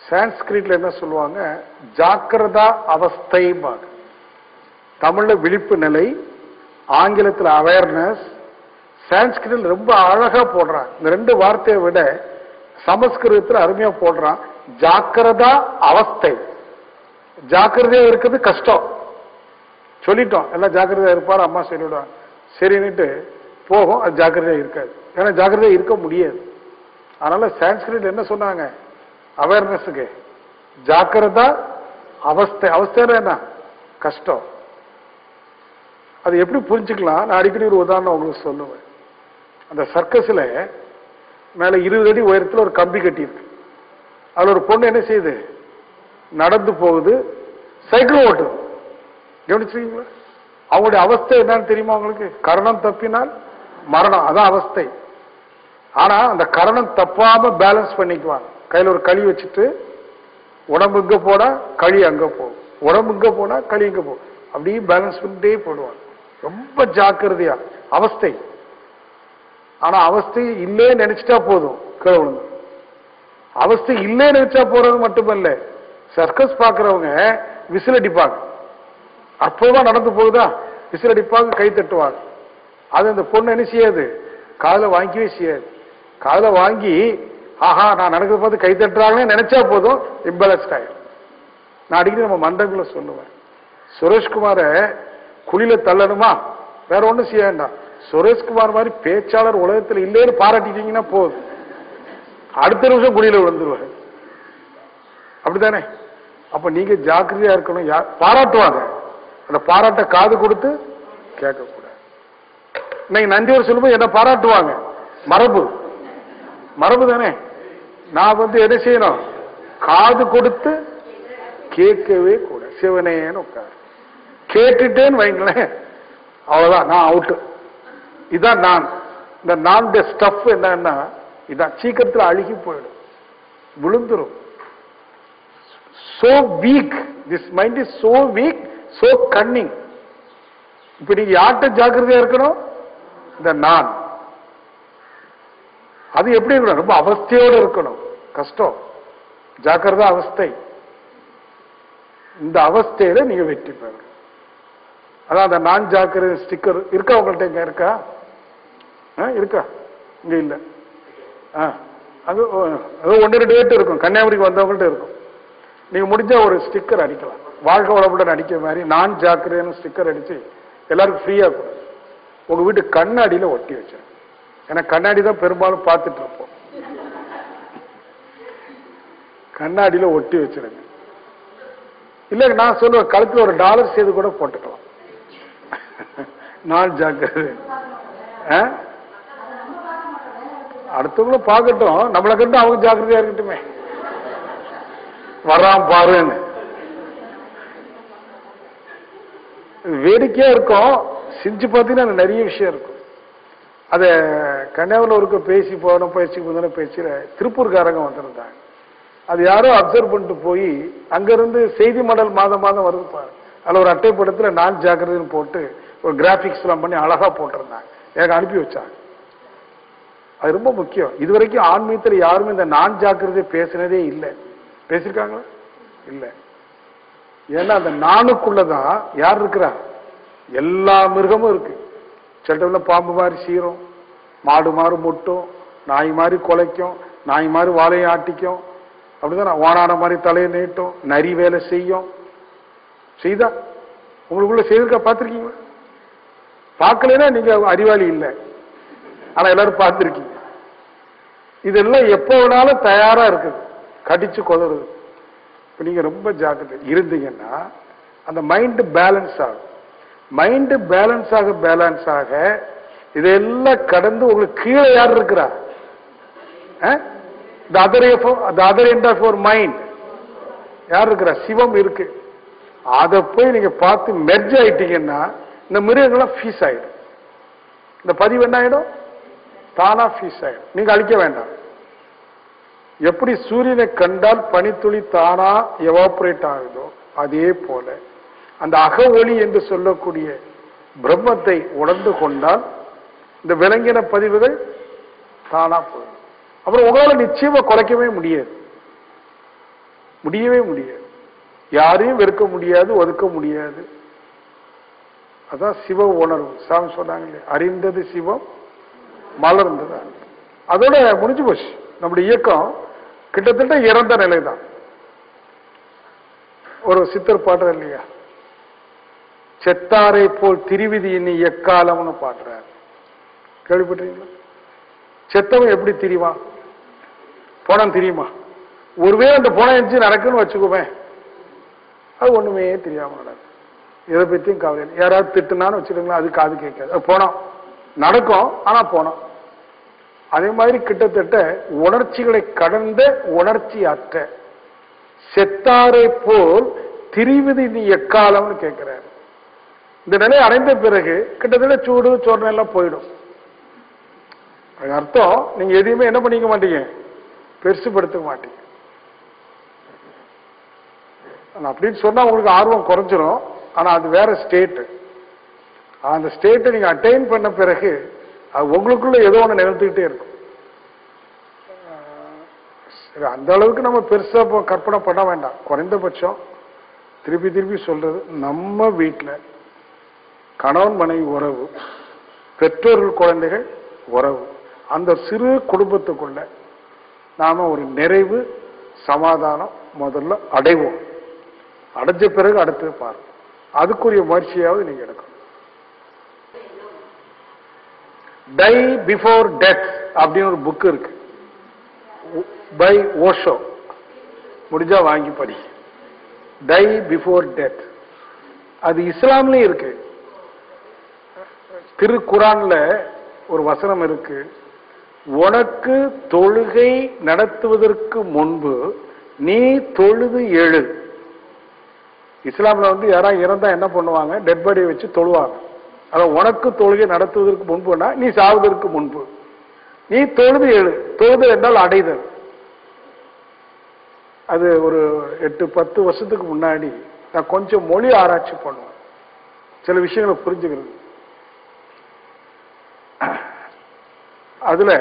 சான்ஸ்கிரிட்ல என்ன சொல்லுவாங்க? ஜாக்கிரதா அவஸ்தை. தமிழ்ல விழிப்பு நிலை, ஆங்கிலத்தில் அவேர்னஸ். சான்ஸ்கிரிட்ல ரொம்ப அழகா போடுறான். இந்த 2 வார்த்தையை விட சமஸ்கிருதத்தில் அருமையா போடுறான். ஜாக்கிரதா அவஸ்தை. ஜாக்கிரதையா இருக்கிறது கஷ்டம். சொல்லிட்டோம் எல்லாம் ஜாக்கிரதையா இருப்பாரு, அம்மா சொல்லிவிடுவாங்க. சரின்னுட்டு போகும், அது ஜாக்கிரதையா இருக்காது. ஏன்னா ஜாக்கிரதையா இருக்க முடியாது. அதனால சான்ஸ்கிரிட் என்ன சொன்னாங்க? அவேர்னஸுக்கு ஜாக்கிரதா அவஸ்தை. அவஸ்தைன்னா என்ன? கஷ்டம். அது எப்படி புரிஞ்சுக்கலாம்? நான் அடிக்கடி ஒரு உதாரணம் உங்களுக்கு சொல்லுவேன். அந்த சர்க்கஸ்ல மேல 20 அடி உயரத்தில் ஒரு கம்பி கட்டி இருக்கு. அதுல ஒரு பொண்ணு என்ன செய்யுது? நடந்து போகுது, சைக்கிள் ஓட்டுது. கவனிச்சிருக்கீங்களா? அவங்களுடைய அவஸ்தை என்னன்னு தெரியுமா உங்களுக்கு? கரணம் தப்பினால் மரணம், அதான் அவஸ்தை. ஆனா அந்த கரணம் தப்பாம பேலன்ஸ் பண்ணிக்குவாங்க. கையில ஒரு களி வச்சுட்டு உடம்பு இங்க போனா களி அங்க போகும், உடம்பு இங்க போனா களி இங்க போகும். அப்படியே பேலன்ஸ் பண்ணிட்டே போடுவாங்க. ரொம்ப ஜாக்கிரதையா. அவஸ்தை. ஆனா அவஸ்தை இல்லே நினைச்சிட்டா போதும், கீழே விழுந்து. அவஸ்தை இல்லே நினைச்சா போறது மட்டுமல்ல, சர்க்கஸ் பார்க்கறவங்க விசில் அடிப்பாங்க, அப்போவா நடந்து போகுதா விசில் அடிப்பாங்க, கை தட்டுவாங்க. அது அந்த பொண்ணு என்ன செய்யாது, காதுல வாங்கிக்கவே செய்யாது. காதுல வாங்கி ஆஹா நான் நடக்கிறத பார்த்து கை தட்டுறாங்கன்னு நினைச்சா போதும், இம்பேலன்ஸ்ட் ஆயிடும். நான் அடிக்கடி நம்ம மண்டபங்களை சொல்லுவேன், சுரேஷ்குமார குழியில தள்ளணுமா, வேற ஒண்ணும் செய்ய வேண்டாம், சுரேஷ்குமார் மாதிரி பேச்சாளர் உலகத்தில் இல்லைன்னு பாராட்டிட்டீங்கன்னா போதும், அடுத்த நிமிஷம் குழியில விழுந்துருவாரு. அப்படித்தானே? அப்ப நீங்க ஜாக்கிரதையா இருக்கணும். பாராட்டுவாங்க, அந்த பாராட்ட காது கொடுத்து கேட்கக்கூடாது. இன்னைக்கு நந்தியூர் சொல்லும்போது என்ன பாராட்டுவாங்க, மரபு மரபு தானே. நான் என்ன செய்யணும், காது கொடுத்து கேட்கவே கூட, சிவனேன்னு உட்காரு. கேட்டுட்டேன்னு வைங்களேன், அவ்வளவுதான், நான் அவுட்டு. இதான் நான். இந்த நான் ஸ்டஃப் என்னன்னா இதான் சீக்கிரத்தில் அழுகி போயிடும், விழுந்துரும். So weak, this mind is so weak, so cunning. இப்ப நீங்க யார்கிட்ட ஜாக்கிரதையா இருக்கணும், இந்த நான். அது எப்படி இருக்கணும், ரொம்ப அவஸ்தையோடு இருக்கணும். கஷ்டம், ஜாக்கிரதா அவஸ்தை. இந்த அவஸ்தையில நீங்க வெற்றி பெறணும். அதான் அந்த நான் ஜாக்கிரதை ஸ்டிக்கர் இருக்கா உங்கள்கிட்ட? இங்க இருக்கா? இருக்கா? இங்க இல்ல. அது ஒன்று ரெண்டு பேர்ட்டு இருக்கும், கன்னியாகுமரிக்கு வந்தவங்கள்ட்ட இருக்கும். நீங்க முடிஞ்சா ஒரு ஸ்டிக்கர் அடிக்கலாம், வாழ்க்கை வளமுடன் அடிக்கிற மாதிரி நான் ஜாக்கிரதைன்னு ஸ்டிக்கர் அடிச்சு எல்லாருக்கும் ஃப்ரீயா கொடுங்க. உங்க வீட்டு கண்ணாடியில ஒட்டி வச்சிருங்க. ஏன்னா கண்ணாடி தான் பெரும்பாலும் பார்த்துட்டு இருப்போம். கண்ணாடியில ஒட்டி வச்சிருங்க. இல்ல நான் சொல்லுவேன், கழுத்துல ஒரு டாலர் செய்து கூட போட்டுக்கலாம். நான் ஜாக்கிரதை. அடுத்தவங்களும் பார்க்கட்டும், நம்மளை கண்டு அவங்க ஜாக்கிரதையா இருக்கட்டுமே. வர்றான் பாருன்னு வேடிக்கையா இருக்கும். செஞ்சு பார்த்தீங்கன்னா நிறைய விஷயம் இருக்கும். அத கன்னியாகுமரியில் ஒருக்க பேசி போன பேச்சுல திருப்பூர்காரங்க வந்திருந்தாங்க. அது யாரோ அப்சர்வ் பண்ணிட்டு போய் அங்கிருந்து செய்தி மடல் மாதம் வருது பாரு, அதுல ஒரு அட்டைப்படத்துல நான் ஜாக்கிரதைன்னு போட்டு ஒரு கிராபிக்ஸ் எல்லாம் பண்ணி அழகா போட்டிருந்தாங்க, எனக்கு அனுப்பி வச்சாங்க. அது ரொம்ப முக்கியம். இதுவரைக்கும் ஆன்மீகத்தில் யாருமே இந்த நான் ஜாக்கிரதை பேசினதே இல்லை. பேசிருக்காங்களா? இல்ல. ஏன்னா அந்த நானுக்குள்ளதான் யார் இருக்கிறா, எல்லா மிருகமும் இருக்கு. சில பாம்பு மாதிரி சீரும், மாடு மாதிரி முட்டும், நாய் மாதிரி குலைக்கும், நாய் மாதிரி வாழையை ஆட்டிக்கும், அப்படிதான் வானான மாதிரி தலையை நீட்டும், நரி வேலை செய்யும். செய்தா உங்களுக்குள்ள செய்திருக்கா? பார்த்திருக்கீங்களா? பார்க்கலன்னா நீங்க அறிவாளி இல்லை, ஆனா எல்லாரும் பார்த்திருக்கீங்க. இதெல்லாம் எப்ப வேணாலும் தயாரா இருக்குது, கடிச்சு கொதறுது. இப்ப நீங்க ரொம்ப ஜாக்கிரதை இருந்தீங்கன்னா அந்த மைண்ட் பேலன்ஸ் ஆகும். மைண்ட் பேலன்ஸ் ஆக இதெல்லாம் கடந்து உங்களுக்கு கீழே யார் இருக்கிறா? the other end of your mind யார் இருக்கிறா? சிவம் இருக்கு. அதை போய் நீங்க பார்த்து மெர்ஜ் ஆயிட்டீங்கன்னா இந்த மிருகங்கள்லாம் ஃபீஸ் ஆயிடும். இந்த பதிவு என்ன ஆயிடும்? தானா ஃபீஸ் ஆயிடும். நீங்க அழிக்க வேண்டாம். எப்படி சூரியனை கண்டால் பனித்துளி தானா எவாபரேட் ஆகுதோ அதே போல அந்த அக ஒளி என்று சொல்லக்கூடிய பிரம்மத்தை உணர்ந்து கொண்டால் இந்த விலங்கின பதிவுகள் தானா போயிடும். அப்புறம் உங்களால நிச்சயமா குறைக்கவே முடியாது, யாரையும் வெறுக்க முடியாது, ஒதுக்க முடியாது. அதான் சிவ உணர்வு. சாமி சொன்னாங்களே, அறிந்தது சிவம் மலர்ந்தது. அதோட முடிஞ்சு போச்சு. நம்முடைய இயக்கம் கிட்டத்தட்ட இறந்த நிலை தான். ஒரு சித்தர் பாடுற இல்லையா, செத்தாரை போல் திருவிதி இனி எக்காலம்னு பாடுறாரு. கேள்விப்பட்டீங்களா? செத்தவன் எப்படி திரிவான்? போனம் தெரியுமா? ஒருவே அந்த போனம் எஞ்சி நடக்குன்னு வச்சுக்கோமே, அது ஒண்ணுமே தெரியாம நடக்கும். எதை பத்தியும் கவலை இல்லை. யாராவது திட்டுனான்னு வச்சுக்கோங்களேன், அது காது கேட்காது. போனோம் நடக்கும், ஆனா போனோம். அதே மாதிரி கிட்டத்தட்ட உணர்ச்சிகளை கடந்த உணர்ச்சி அற்ற செத்தாரை போல் திரிவது நீ எக்காலம்னு கேட்கிறாரு. இந்த நிலை அடைந்த பிறகு கிட்டத்தட்ட சூடு சோர்ணம் எல்லாம் போயிடும். அர்த்தம் நீங்க எதையுமே என்ன பண்ணிக்க மாட்டீங்க, பெருசுபடுத்த மாட்டீங்க. அப்படின்னு சொன்னா உங்களுக்கு ஆர்வம் குறைஞ்சிரும். ஆனா அது வேற ஸ்டேட். அந்த ஸ்டேட்டை நீங்க அட்டைன் பண்ண பிறகு அது உங்களுக்குள்ள ஏதோ ஒன்று நிகழ்த்துக்கிட்டே இருக்கும். அந்த அளவுக்கு நம்ம பெருசா கற்பனை பண்ண வேண்டாம். குறைந்தபட்சம் திருப்பி திருப்பி சொல்றது, நம்ம வீட்டில் கணவன் மனைவி உறவு, பெற்றோர்கள் குழந்தைகள் உறவு, அந்த சிறு குடும்பத்துக்குள்ள நாம ஒரு நிறைவு சமாதானம் முதல்ல அடைவோம். அடைஞ்ச பிறகு அடுத்து பாருங்க, அதுக்குரிய முயற்சியாவது நீங்க எடுக்கணும். டை பிஃபோர் டெத் அப்படின்னு ஒரு புக் இருக்கு, பை ஓஷோ. முடிஞ்சா வாங்கி படி. Tie before death. அது இஸ்லாம்லயும் இருக்கு. திருக்குரான்ல ஒரு வசனம் இருக்கு, உனக்கு தொழுகை நடத்துவதற்கு முன்பு நீ தொழுது எழு. இஸ்லாம்ல யாராவது இறந்தா என்ன பண்ணுவாங்க, டெட் பாடியை வச்சு தொழுவாங்க. அதான் உனக்கு தொழுகை நடத்துவதற்கு முன்புனா நீ சாவதற்கு முன்பு நீ தொழுது எழு. தொழுது என்றால் அடைதல். அது ஒரு 8-10 வருஷத்துக்கு முன்னாடி நான் கொஞ்சம் மொழி ஆராய்ச்சி பண்ணுவேன், சில விஷயங்களை புரிஞ்சுக்கிறது. அதுல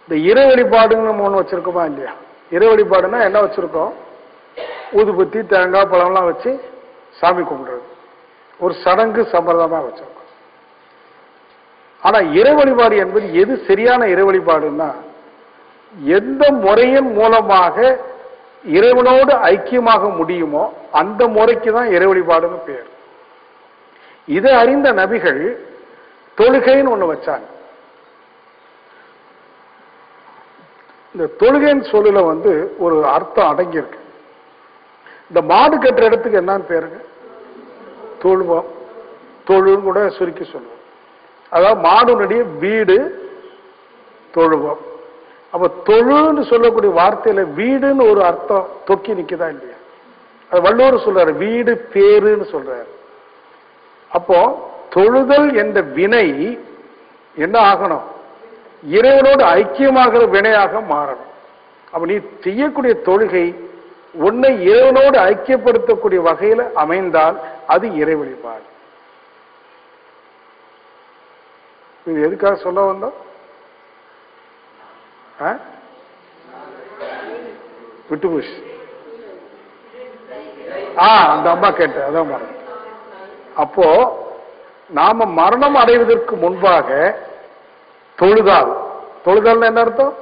இந்த இறை வழிபாடுன்னு நம்ம ஒண்ணு வச்சிருக்கோமா இல்லையா? இறை வழிபாடுன்னா என்ன வச்சிருக்கோம், ஊதுபத்தி தேங்காய் பழம்லாம் வச்சு சாமி கும்பிடுறது ஒரு சடங்கு சம்பிரதாயமா வச்சிருக்கோம். ஆனா இறை வழிபாடு என்பது எது சரியான இறை வழிபாடுன்னா, எந்த முறையின் மூலமாக இறைவனோடு ஐக்கியமாக முடியுமோ அந்த முறைக்கு தான் இறை வழிபாடுன்னு பேர். இதை அறிந்த நபிகள் தொழுகைன்னு ஒண்ணு வச்சாங்க. இந்த தொழுகைன்னு சொல்லுல ஒரு அர்த்தம் அடங்கி இருக்கு. இந்த மாடு கட்டுற இடத்துக்கு என்னன்னு பேருங்க, தொழுவம். தொழுன்னு கூட சுருக்கி சொல்லுவோம். அதாவது மாடுனுடைய வீடு தொழுவம். அப்ப தொழுன்னு சொல்லக்கூடிய வார்த்தையில வீடுன்னு ஒரு அர்த்தம் தொக்கி நிக்குதா இல்லையா? அது வள்ளுவர் சொல்றாரு, வீடு பேருன்னு சொல்றாரு. அப்போ தொழுதல் என்ற வினை என்ன ஆகணும், இறைவனோடு ஐக்கியமாகிற வினையாக மாறணும். அப்ப நீ செய்யக்கூடிய தொழுகை உன்னை இறைவனோடு ஐக்கியப்படுத்தக்கூடிய வகையில் அமைந்தால் அது இறை வழிபாடு. இது எதுக்காக சொல்ல வந்தோம்? விட்டு போச்சு. அந்த அம்மா கேட்ட அதான் மரணம். அப்போ நாம மரணம் அடைவதற்கு முன்பாக தொழுதால், தொழுதால் என்ன அர்த்தம்,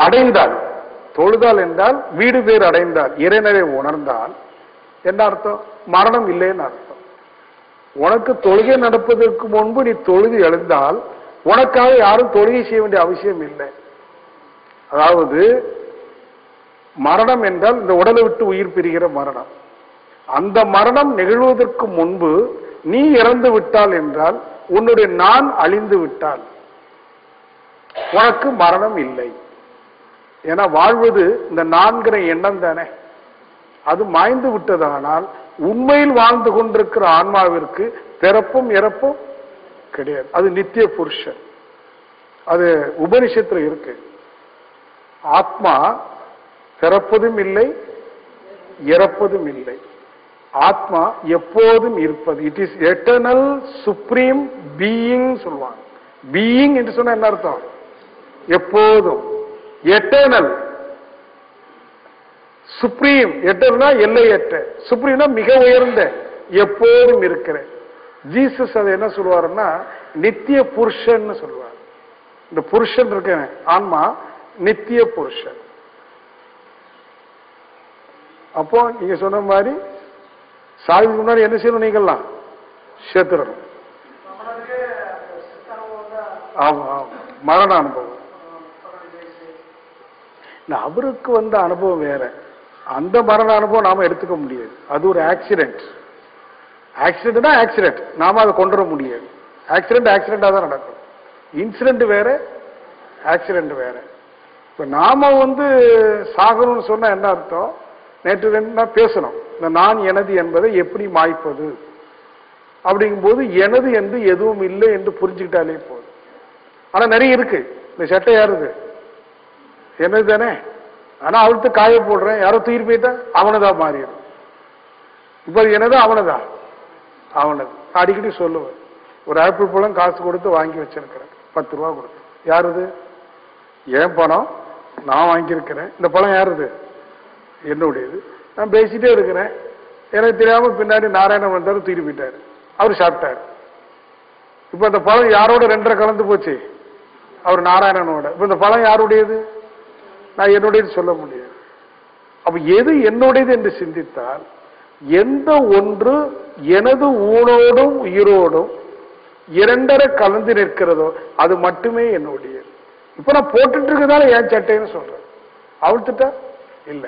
அடைந்தால். தொழுதால் என்றால் வீடு பேர் அடைந்தால், இறைநிலை உணர்ந்தால் என்ன அர்த்தம், மரணம் இல்லைன்னு அர்த்தம். உனக்கு தொழுகை நடப்பதற்கு முன்பு நீ தொழுது எழுந்தால் உனக்காக யாரும் தொழுகை செய்ய வேண்டிய அவசியம் இல்லை. அதாவது மரணம் என்றால் இந்த உடலை விட்டு உயிர் பிரிகிற மரணம். அந்த மரணம் நிகழ்வதற்கு முன்பு நீ இறந்து விட்டால் என்றால், உன்னுடைய நான் அழிந்து விட்டால் உனக்கு மரணம் இல்லை. ஏன்னா வாழ்வது இந்த நான்கிற எண்ணம் தானே. அது மாய்ந்து விட்டதானால் உண்மையில் வாழ்ந்து கொண்டிருக்கிற ஆன்மாவிற்கு பிறப்பும் இறப்பும் கிடையாது. அது நித்திய புருஷன். அது உபனிஷத்துல இருக்கு. ஆத்மா பிறப்பதும் இல்லை இறப்பதும் இல்லை. ஆத்மா எப்போதும் இருப்பது. It is eternal supreme being சொல்லுவாங்க. பீயிங் என்று சொன்னா என்ன அர்த்தம், எப்போதும். Eternal, supreme. எட்டர்னா எல்லையற்ற, சுப்ரீம்னா மிக உயர்ந்த, எப்போதும் இருக்கிற. ஜீசஸ் அதை என்ன சொல்லுவாருன்னா நித்திய புருஷன் சொல்லுவார். இந்த புருஷன் இருக்க ஆன்மா நித்திய புருஷன். அப்போ நீங்க சொன்ன மாதிரி சாதிக்கு முன்னாடி என்ன செய்யணும், நீங்கெல்லாம் சேர்த்துடணும். ஆமா ஆமா, மரண அனுபவம். அவருக்கு வந்த அனுபவம் வேற. அந்த மரண அனுபவம் நாம எடுத்துக்க முடியாது. அது ஒரு ஆக்சிடென்ட். ஆக்சிடென்ட்னா ஆக்சிடென்ட், நாம அதை கொண்டு வர முடியாது. ஆக்சிடென்ட் ஆக்சிடென்டா தான் நடக்கும். இன்சிடென்ட் வேற, ஆக்சிடென்ட் வேற. இப்ப நாம சாகணும்னு சொன்னா என்ன அர்த்தம், நேற்று என்ன பேசணும், இந்த நான் எனது என்பதை எப்படி மாய்ப்பது அப்படிங்கும் போது எனது என்று எதுவும் இல்லை என்று புரிஞ்சுக்கிட்டாலே போதும். ஆனா நிறைய இருக்கு. இந்த சட்டை யாருது, என்னது தானே. ஆனா அவளுக்கு காய போடுறேன், யாரோ தூக்கி போயிட்டா அவனதான் மாறிடும். இப்ப என்னது, அவனதான் அவனது. அடிக்கடி சொல்லுவேன், ஒரு ஆப்பிள் பழம் காசு கொடுத்து வாங்கி வச்சிருக்கிறேன், 10 ரூபா கொடுத்து. யாருது, ஏன் பணம், நான் வாங்கியிருக்கிறேன். இந்த பழம் யாருது? என்னுடையது. நான் பேசிட்டே இருக்கிறேன். எனக்கு தெரியாம பின்னாடி நாராயணன் வந்தாரு, தூக்கிட்டு போயிட்டாரு. அவர் சாப்பிட்டாரு. இப்ப அந்த பழம் யாரோட 2.5 கலந்து போச்சு? அவர் நாராயணனோட. இப்ப இந்த பழம் யாருடையது? நான் என்னுடையது சொல்ல முடியாது. அப்ப எது என்னுடையது என்று சிந்தித்தால், எந்த ஒன்று எனது ஊனோடும் உயிரோடும் 2.5 கலந்து நிற்கிறதோ அது மட்டுமே என்னுடைய. இப்ப நான் போட்டுட்டு இருக்கிறதால ஏன் சட்டைன்னு சொல்றேன். அவுழ்த்துட்டா இல்ல.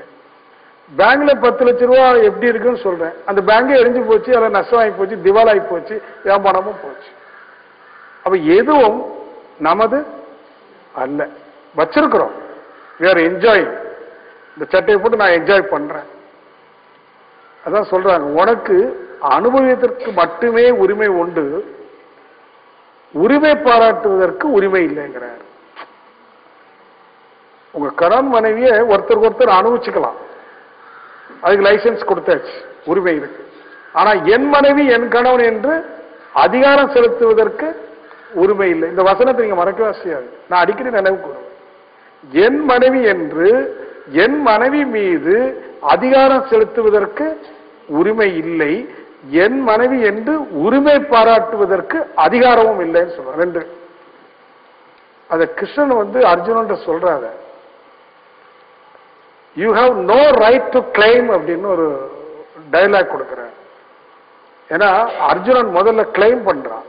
பேங்க்ல 10 லட்சம் ரூபாய் எப்படி இருக்குன்னு சொல்றேன். அந்த பேங்கே எரிஞ்சு போச்சு, அதில் நஷ்டம் ஆகி போச்சு, திவால் ஆகி போச்சு, வியாபாரமும் போச்சு. அப்ப எதுவும் நமது அல்ல. வச்சிருக்கிறோம். we are enjoying. இந்த சட்டையை போட்டு நான் என்ஜாய் பண்றேன். அதான் சொல்றாங்க, உனக்கு அனுபவத்திற்கு மட்டுமே உரிமை உண்டு, உரிமை பாராட்டுவதற்கு உரிமை இல்லைங்கிறார். உங்க கணவன் மனைவியை ஒருத்தருக்கு ஒருத்தர் அனுபவிச்சுக்கலாம், அதுக்கு லைசன்ஸ் கொடுத்தாச்சு, உரிமை இருக்கு. ஆனா என் மனைவி என் கணவன் என்று அதிகாரம் செலுத்துவதற்கு உரிமை இல்லை. இந்த வசனத்தை நீங்க மறக்கவே செய்யாது. நான் அடிக்கடி நினைவு கூறுவேன். என் மனைவி என்று என் மனைவி மீது அதிகாரம் செலுத்துவதற்கு உரிமை இல்லை, என் மனைவி என்று உரிமை பாராட்டுவதற்கு அதிகாரமும் இல்லைன்னு சொல்ற. 2. அத கிருஷ்ணன் அர்ஜுனன் சொல்றாங்க, you have no right to claim அப்படின்னு ஒரு டயலாக் கொடுக்கிறார். ஏன்னா அர்ஜுனன் முதல்ல கிளைம் பண்றான்,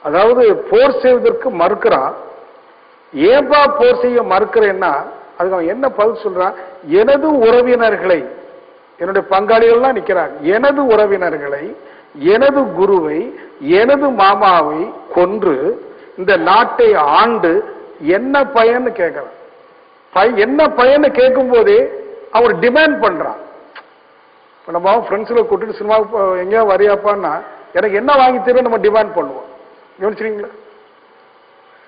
அதாவது போர் செய்வதற்கு மறுக்கிறான். ஏன்பா போர் செய்ய மறுக்கிறேன்னா அதுக்கு அவன் என்ன பதில் சொல்றான்? எனது உறவினர்களை, என்னுடைய பங்காளிகள்லாம் நிக்கிறாங்க, எனது உறவினர்களை, எனது குருவை, எனது மாமாவை கொன்று இந்த நாட்டை ஆண்டு என்ன பயன்னு கேட்கிறான். என்ன பயன்னு கேட்கும் போதே அவர் டிமாண்ட் பண்றான். நம்ம ஃப்ரெண்ட்ஸ்ல கூட்டிட்டு சினிமாவுக்கு எங்கேயா வரியாப்பான்னா எனக்கு என்ன வாங்கி தரும் நம்ம டிமாண்ட் பண்ணுவோம். கவனிச்சிருக்கீங்களா?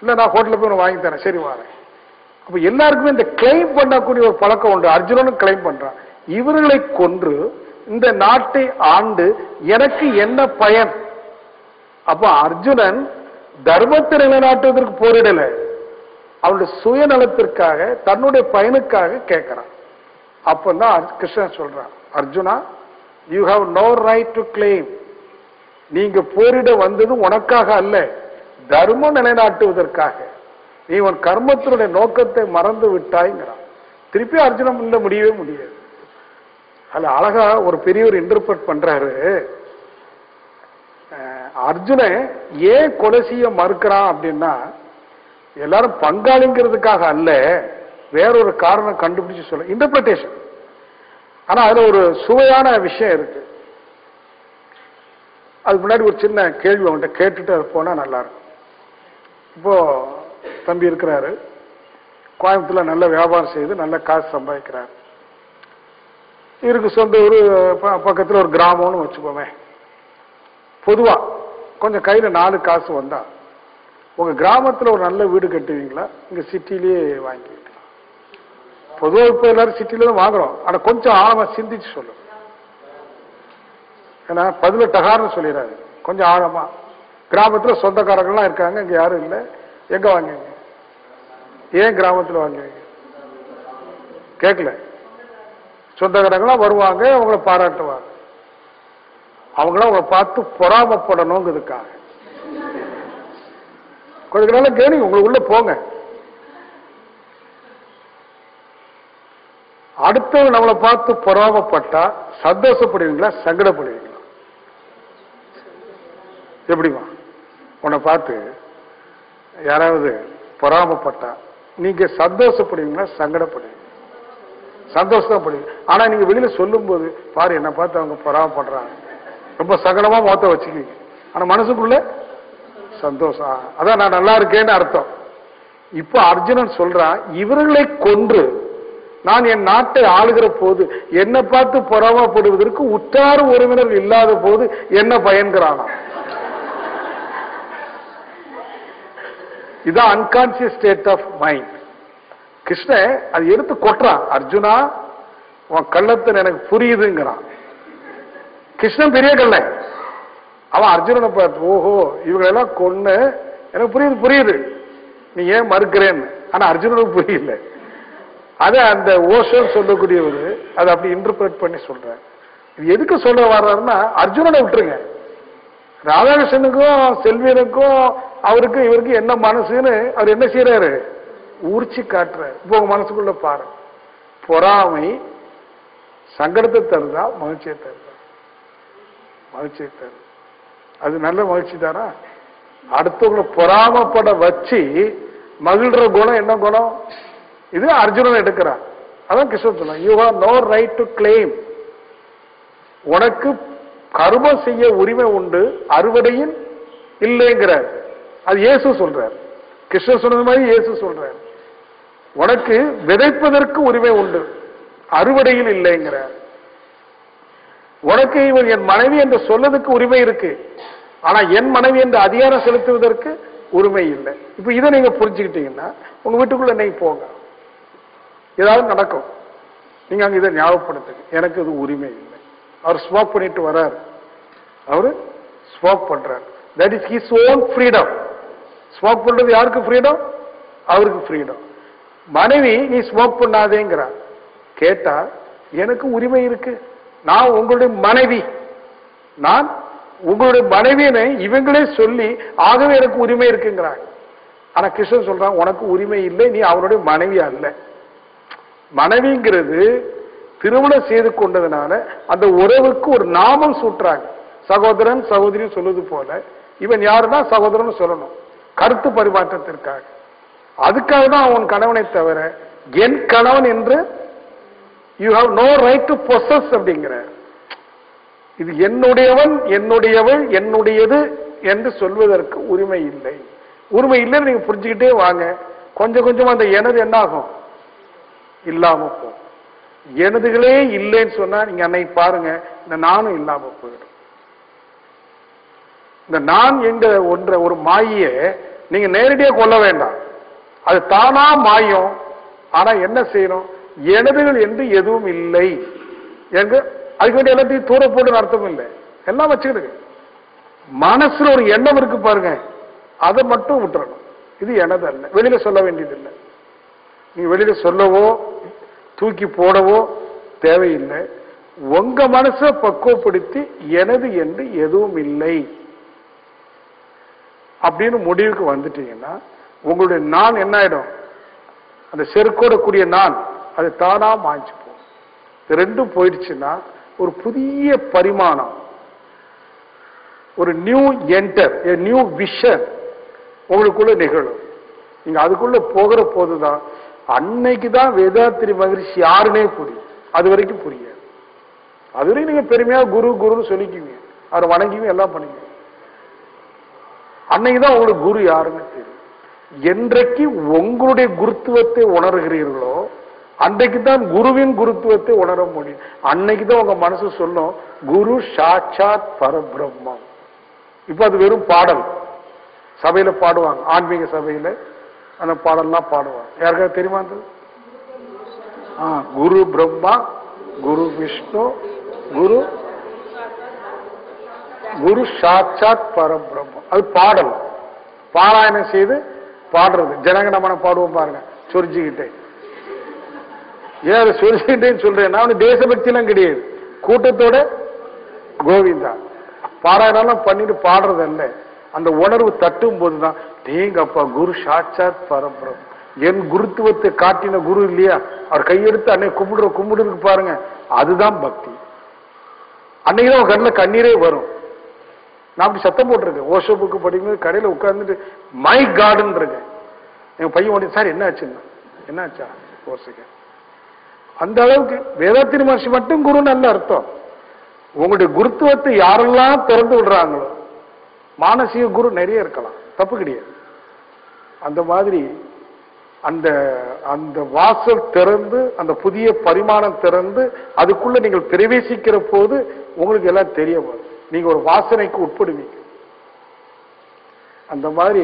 இல்ல நான் ஹோட்டலில் போய் வாங்கி தரேன், சரி வரேன். அப்ப எல்லாருக்குமே இந்த கிளைம் பண்ணக்கூடிய ஒரு பழக்கம் உண்டு. அர்ஜுனனும் கிளைம் பண்றான், இவர்களை கொன்று இந்த நாட்டை ஆண்டு எனக்கு என்ன பயன்? அப்ப அர்ஜுனன் தர்மத்தை நிலைநாட்டுவதற்கு போரிடல, அவனுடைய சுயநலத்திற்காக தன்னுடைய பயனுக்காக கேட்கிறான். அப்பதான் கிருஷ்ணன் சொல்றான், Arjuna you have no right to claim. நீங்க போரிட வந்தது உனக்காக அல்ல, தர்மம் நிலைநாட்டுவதற்காக. நீ உன் கர்மத்தினுடைய நோக்கத்தை மறந்து விட்டாய்ங்கிறான். திருப்பி அர்ஜுனன் முடியவே முடியாது. அதுல அழகா ஒரு பெரியவர் இன்டர்பிரட் பண்றாரு. அர்ஜுனன் ஏன் கொலை செய்ய மறுக்கிறான் அப்படின்னா, எல்லாரும் பங்காளிங்கிறதுக்காக அல்ல, வேறொரு காரணம் கண்டுபிடிச்சு சொல்ல இன்டர்பிரேஷன். ஆனா அதுல ஒரு சுவையான விஷயம் இருக்கு. அதுக்கு முன்னாடி ஒரு சின்ன கேள்வி அவன்கிட்ட கேட்டுட்டு அது போனா நல்லா இருக்கும். இப்போ தம்பி இருக்கிறாரு, கோயம்புத்தூர்ல நல்ல வியாபாரம் செய்து நல்ல காசு சம்பாதிக்கிறார். இவருக்கு சொந்த ஒரு பக்கத்துல ஒரு கிராமம்னு வச்சுக்கோமே. பொதுவா கொஞ்சம் கையில 4 காசு வந்தா உங்க கிராமத்துல ஒரு நல்ல வீடு கட்டுவீங்களா, இங்க சிட்டிலேயே வாங்கிக்கலாம்? பொதுவாக இப்ப எல்லாரும் சிட்டில தான் வாங்குறோம். ஆனா கொஞ்சம் ஆழமா சிந்திச்சு சொல்லும். ஏன்னா பதில டகார்னு சொல்லிடாது, கொஞ்சம் ஆழமா. கிராமத்துல சொந்தக்காரங்கள்லாம் இருக்காங்க, இங்க யாரும் இல்லை, எங்க வாங்குவீங்க? ஏன் கிராமத்துல வாங்குவீங்க? கேட்கல. சொந்தக்காரங்களாம் வருவாங்க, அவங்கள பாராட்டுவாங்க, அவங்கள அவங்கள பார்த்து பொறாமப்படணுங்கிறதுக்காக. கொஞ்ச நாள் கேள்வி உங்களுக்கு உள்ள போங்க. அடுத்தவங்க நம்மளை பார்த்து பொறாமப்பட்டா சந்தோஷப்படுவீங்களா, சங்கடப்படுவீங்களா? எப்படிமா? உன்னை பார்த்து யாராவது பொறாமப்பட்டா நீங்க சந்தோஷப்படுவீங்களா, சங்கடப்படுவீங்க? சந்தோஷப்படுவீங்க. ஆனா நீங்க வெளியில சொல்லும் போது பாரு என்னை பார்த்து அவங்க பொறாமப்படுறாங்க, ரொம்ப சங்கடமா மொத்த வச்சுக்குவீங்க. ஆனா மனசுக்குள்ள சந்தோஷம், அதான் நான் நல்லா இருக்கேன்னு அர்த்தம். இப்ப அர்ஜுனன் சொல்றான், இவர்களை கொன்று நான் என் நாட்டை ஆளுகிற போது என்னை பார்த்து பொறாமப்படுவதற்கு உற்றார் உறவினர் இல்லாத போது என்ன பயன்கிறானா? இதான் unconscious state of mind. Krishnan அது எடுத்து கொட்டுறான். அர்ஜுனா உன் கள்ளத்தன் எனக்கு புரியுதுங்கிறான். கிருஷ்ணன் பெரிய கள்ளன். அவன் அர்ஜுனனை பார்த்து ஓஹோ இவங்களெல்லாம் கொன்னு எனக்கு புரியுது புரியுது, நீ ஏன் மறுக்கிறேன்னு. ஆனா அர்ஜுனனுக்கு புரியல. அத அந்த ஓஷோன்னு சொல்லக்கூடியவர் அதை அப்படி இன்டர்பிரேட் பண்ணி சொல்றாரு. இது எதுக்கு சொல்ல வர்றாருன்னா, அர்ஜுனனை விட்டுருங்க, ராதாகிருஷ்ணனுக்கும் செல்வியனுக்கும் அவருக்கும் இவருக்கு என்ன மனசுன்னு அவர் என்ன செய்யறாரு, உரிச்சு காட்டுறாரு. இப்போ உங்க மனசுக்குள்ள பாரு, பொறாமை சங்கடத்தை தருதா மகிழ்ச்சியை தருதா? மகிழ்ச்சியை தருது. அது நல்ல மகிழ்ச்சி தானா? அடுத்தவங்களை பொறாமப்பட வச்சு மகிழ்ற குணம் என்ன குணம்? இது அர்ஜுனன் எடுக்கிறான். அதான் கிருஷ்ணன் சொன்னான், you have no right to claim. உனக்கு கர்மம் செய்ய உரிமை உண்டு, அறுவடையில் இல்லைங்கிறார். அது இயேசு சொல்றார். கிருஷ்ணன் சொன்னது மாதிரி இயேசு சொல்றார், உனக்கு விதைப்பதற்கு உரிமை உண்டு, அறுவடையில் இல்லைங்கிறார். உனக்கு இவன் என் மனைவி என்று சொல்லதுக்கு உரிமை இருக்கு, ஆனா என் மனைவி என்று அதிகாரம் செலுத்துவதற்கு உரிமை இல்லை. இப்ப இதை நீங்க புரிஞ்சுக்கிட்டீங்கன்னா உங்க வீட்டுக்குள்ள நீங்க போங்க, ஏதாவது நடக்கும், நீங்க அங்க இதை ஞாபகப்படுத்துங்க, எனக்கு இது உரிமை இல்லை. அவர் ஸ்மோக் பண்ணிட்டு வர்றாரு, அவரு ஸ்மோக் பண்றாரு, that is his own freedom. Smoke பண்றது யாருக்கு ஃப்ரீடம்? அவருக்கு ஃப்ரீடம். மனைவி நீ ஸ்மோக் பண்ணாதேங்கிறா, கேட்டா எனக்கு உரிமை இருக்கு, நான் உங்களுடைய மனைவி, நான் உங்களுடைய மனைவியை இவங்களே சொல்லி ஆகவே எனக்கு உரிமை இருக்குங்கிறாங்க. ஆனா கிருஷ்ணன் சொல்றான், உனக்கு உரிமை இல்லை, நீ அவனுடைய மனைவி அல்ல. மனைவிங்கிறது திருமணம் செய்து கொண்டதுனால அந்த உறவுக்கு ஒரு நாமம் சூட்டுறாங்க. சகோதரன் சகோதரி சொல்லுவது போல இவன் யாருன்னா சகோதரன் சொல்லணும், கருத்து பரிமாற்றத்திற்காக. அதுக்காக தான் அவன் கணவனை தவிர என் கணவன் என்று you have no right to possess அப்படிங்கிற, இது என்னுடையவன் என்னுடையவள் என்னுடையது என்று சொல்வதற்கு உரிமை இல்லை. உரிமை இல்லைன்னு நீங்க புரிஞ்சுக்கிட்டே வாங்க, கொஞ்சம் கொஞ்சம் அந்த எனது என்ன ஆகும், இல்லாம போகும். எனதுகளே இல்லைன்னு சொன்னா நீங்க அன்னைக்கு பாருங்க, இந்த நானும் இல்லாம போயிடும். இந்த நான் என்ற ஒன்ற ஒரு மாயை நீங்க நேரடியா கொள்ள வேண்டாம், அது தானா மாயும். ஆனா என்ன செய்யணும், எனதுகள் என்று எதுவும் இல்லை எங்க, அதுக்கு வேண்டிய எல்லாத்தையும் தூர போட்டு அர்த்தம் இல்லை, எல்லாம் வச்சுக்கிடுங்க. மனசுல ஒரு எண்ணம் இருக்கு பாருங்க, அதை மட்டும் விட்டுறணும், இது எனது அல்ல, வெளியில சொல்ல வேண்டியது இல்லை. நீங்க வெளியில சொல்லவோ தூக்கி போடவோ தேவையில்லை. உங்க மனசை பக்குவப்படுத்தி எனது என்று எதுவும் இல்லை அப்படின்னு முடிவுக்கு வந்துட்டீங்கன்னா உங்களுடைய நான் என்ன ஆயிடும், அந்த செருக்கோட கூடிய நான் அது தானா மாய்ச்சி போகும். இது ரெண்டும் போயிடுச்சுன்னா ஒரு புதிய பரிமாணம், ஒரு நியூ என்டர், நியூ விஷன் உங்களுக்குள்ள நிகழும். நீங்க அதுக்குள்ள போகிற போதுதான் அன்னைக்குதான் வேதாத்திரி மகரிஷி யாருன்னே புரியும். அது வரைக்கும் புரியாது. அது வரைக்கும் நீங்க பெருமையா குரு குருன்னு சொல்லிக்குவீங்க, அவரை வணங்குவீங்க, எல்லாம் பண்ணுவீங்க. அன்னைக்குதான் உங்களுக்கு குரு யாருன்னு தெரியும். என்றைக்கு உங்களுடைய குருத்துவத்தை உணர்கிறீர்களோ அன்றைக்கு தான் குருவின் குருத்துவத்தை உணர முடியும். அன்னைக்குதான் உங்க மனசு சொல்லும், குரு சாட்சாத் பரபிரம்மம். இப்ப அது வெறும் பாடல், சபையில பாடுவாங்க, ஆன்மீக சபையில அந்த பாடல்லாம் பாடுவாங்க. யாருக்காவது தெரியுமா? குரு பிரம்மா குரு விஷ்ணு குரு குரு சாட்சாத் பரபிரம்மம். அது பாடல், பாராயணம் செய்து பாடுறது. ஜனகணமன பாடுவோம் பாருங்க, சொரிஞ்சுக்கிட்டே. ஏன் அதை சொரிஞ்சுக்கிட்டேன்னு சொல்றேன், அவனு தேசபக்தி எல்லாம் கிடையாது, கூட்டத்தோட கோவிந்தா பாராயணம் பண்ணிட்டு பாடுறது அல்ல. அந்த உணர்வு தட்டும் போதுதான் தேங்கப்பா குரு சாட்சாத் பரபிரம்மம், என் குருத்துவத்தை காட்டின குரு இல்லையா, அவர் கையெடுத்து அன்னை கும்பிடுறதுக்கு பாருங்க, அதுதான் பக்தி. அன்னைக்குதான் உங்க கண்ணில் கண்ணீரே வரும். நான் அப்படி சத்தம் போட்டிருக்கேன், ஓஷோ புக்கு படிக்கும்போது கடையில் உட்கார்ந்துட்டு மை கார்டன் இருக்கேன். எங்க பையன் ஓடி, சார் என்ன ஆச்சுன்னா, என்ன ஆச்சா ஓசிக்க. அந்த அளவுக்கு வேதாத்திரி மகர்ஷி மட்டும் குரு நல்ல அர்த்தம். உங்களுடைய குருத்துவத்தை யாரெல்லாம் திறந்து விடுறாங்களோ, மானசீக குரு நிறைய இருக்கலாம், தப்பு கிடையாது. அந்த மாதிரி அந்த அந்த வாசல் திறந்து, அந்த புதிய பரிமாணம் திறந்து அதுக்குள்ள நீங்கள் பிரவேசிக்கிற போது உங்களுக்கு எல்லாம் தெரிய வரும். நீங்க ஒரு வாசனைக்கு உட்படுவீங்க. அந்த மாதிரி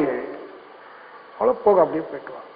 அவ்வளவு போக அப்படியே போய்க்கலாம்.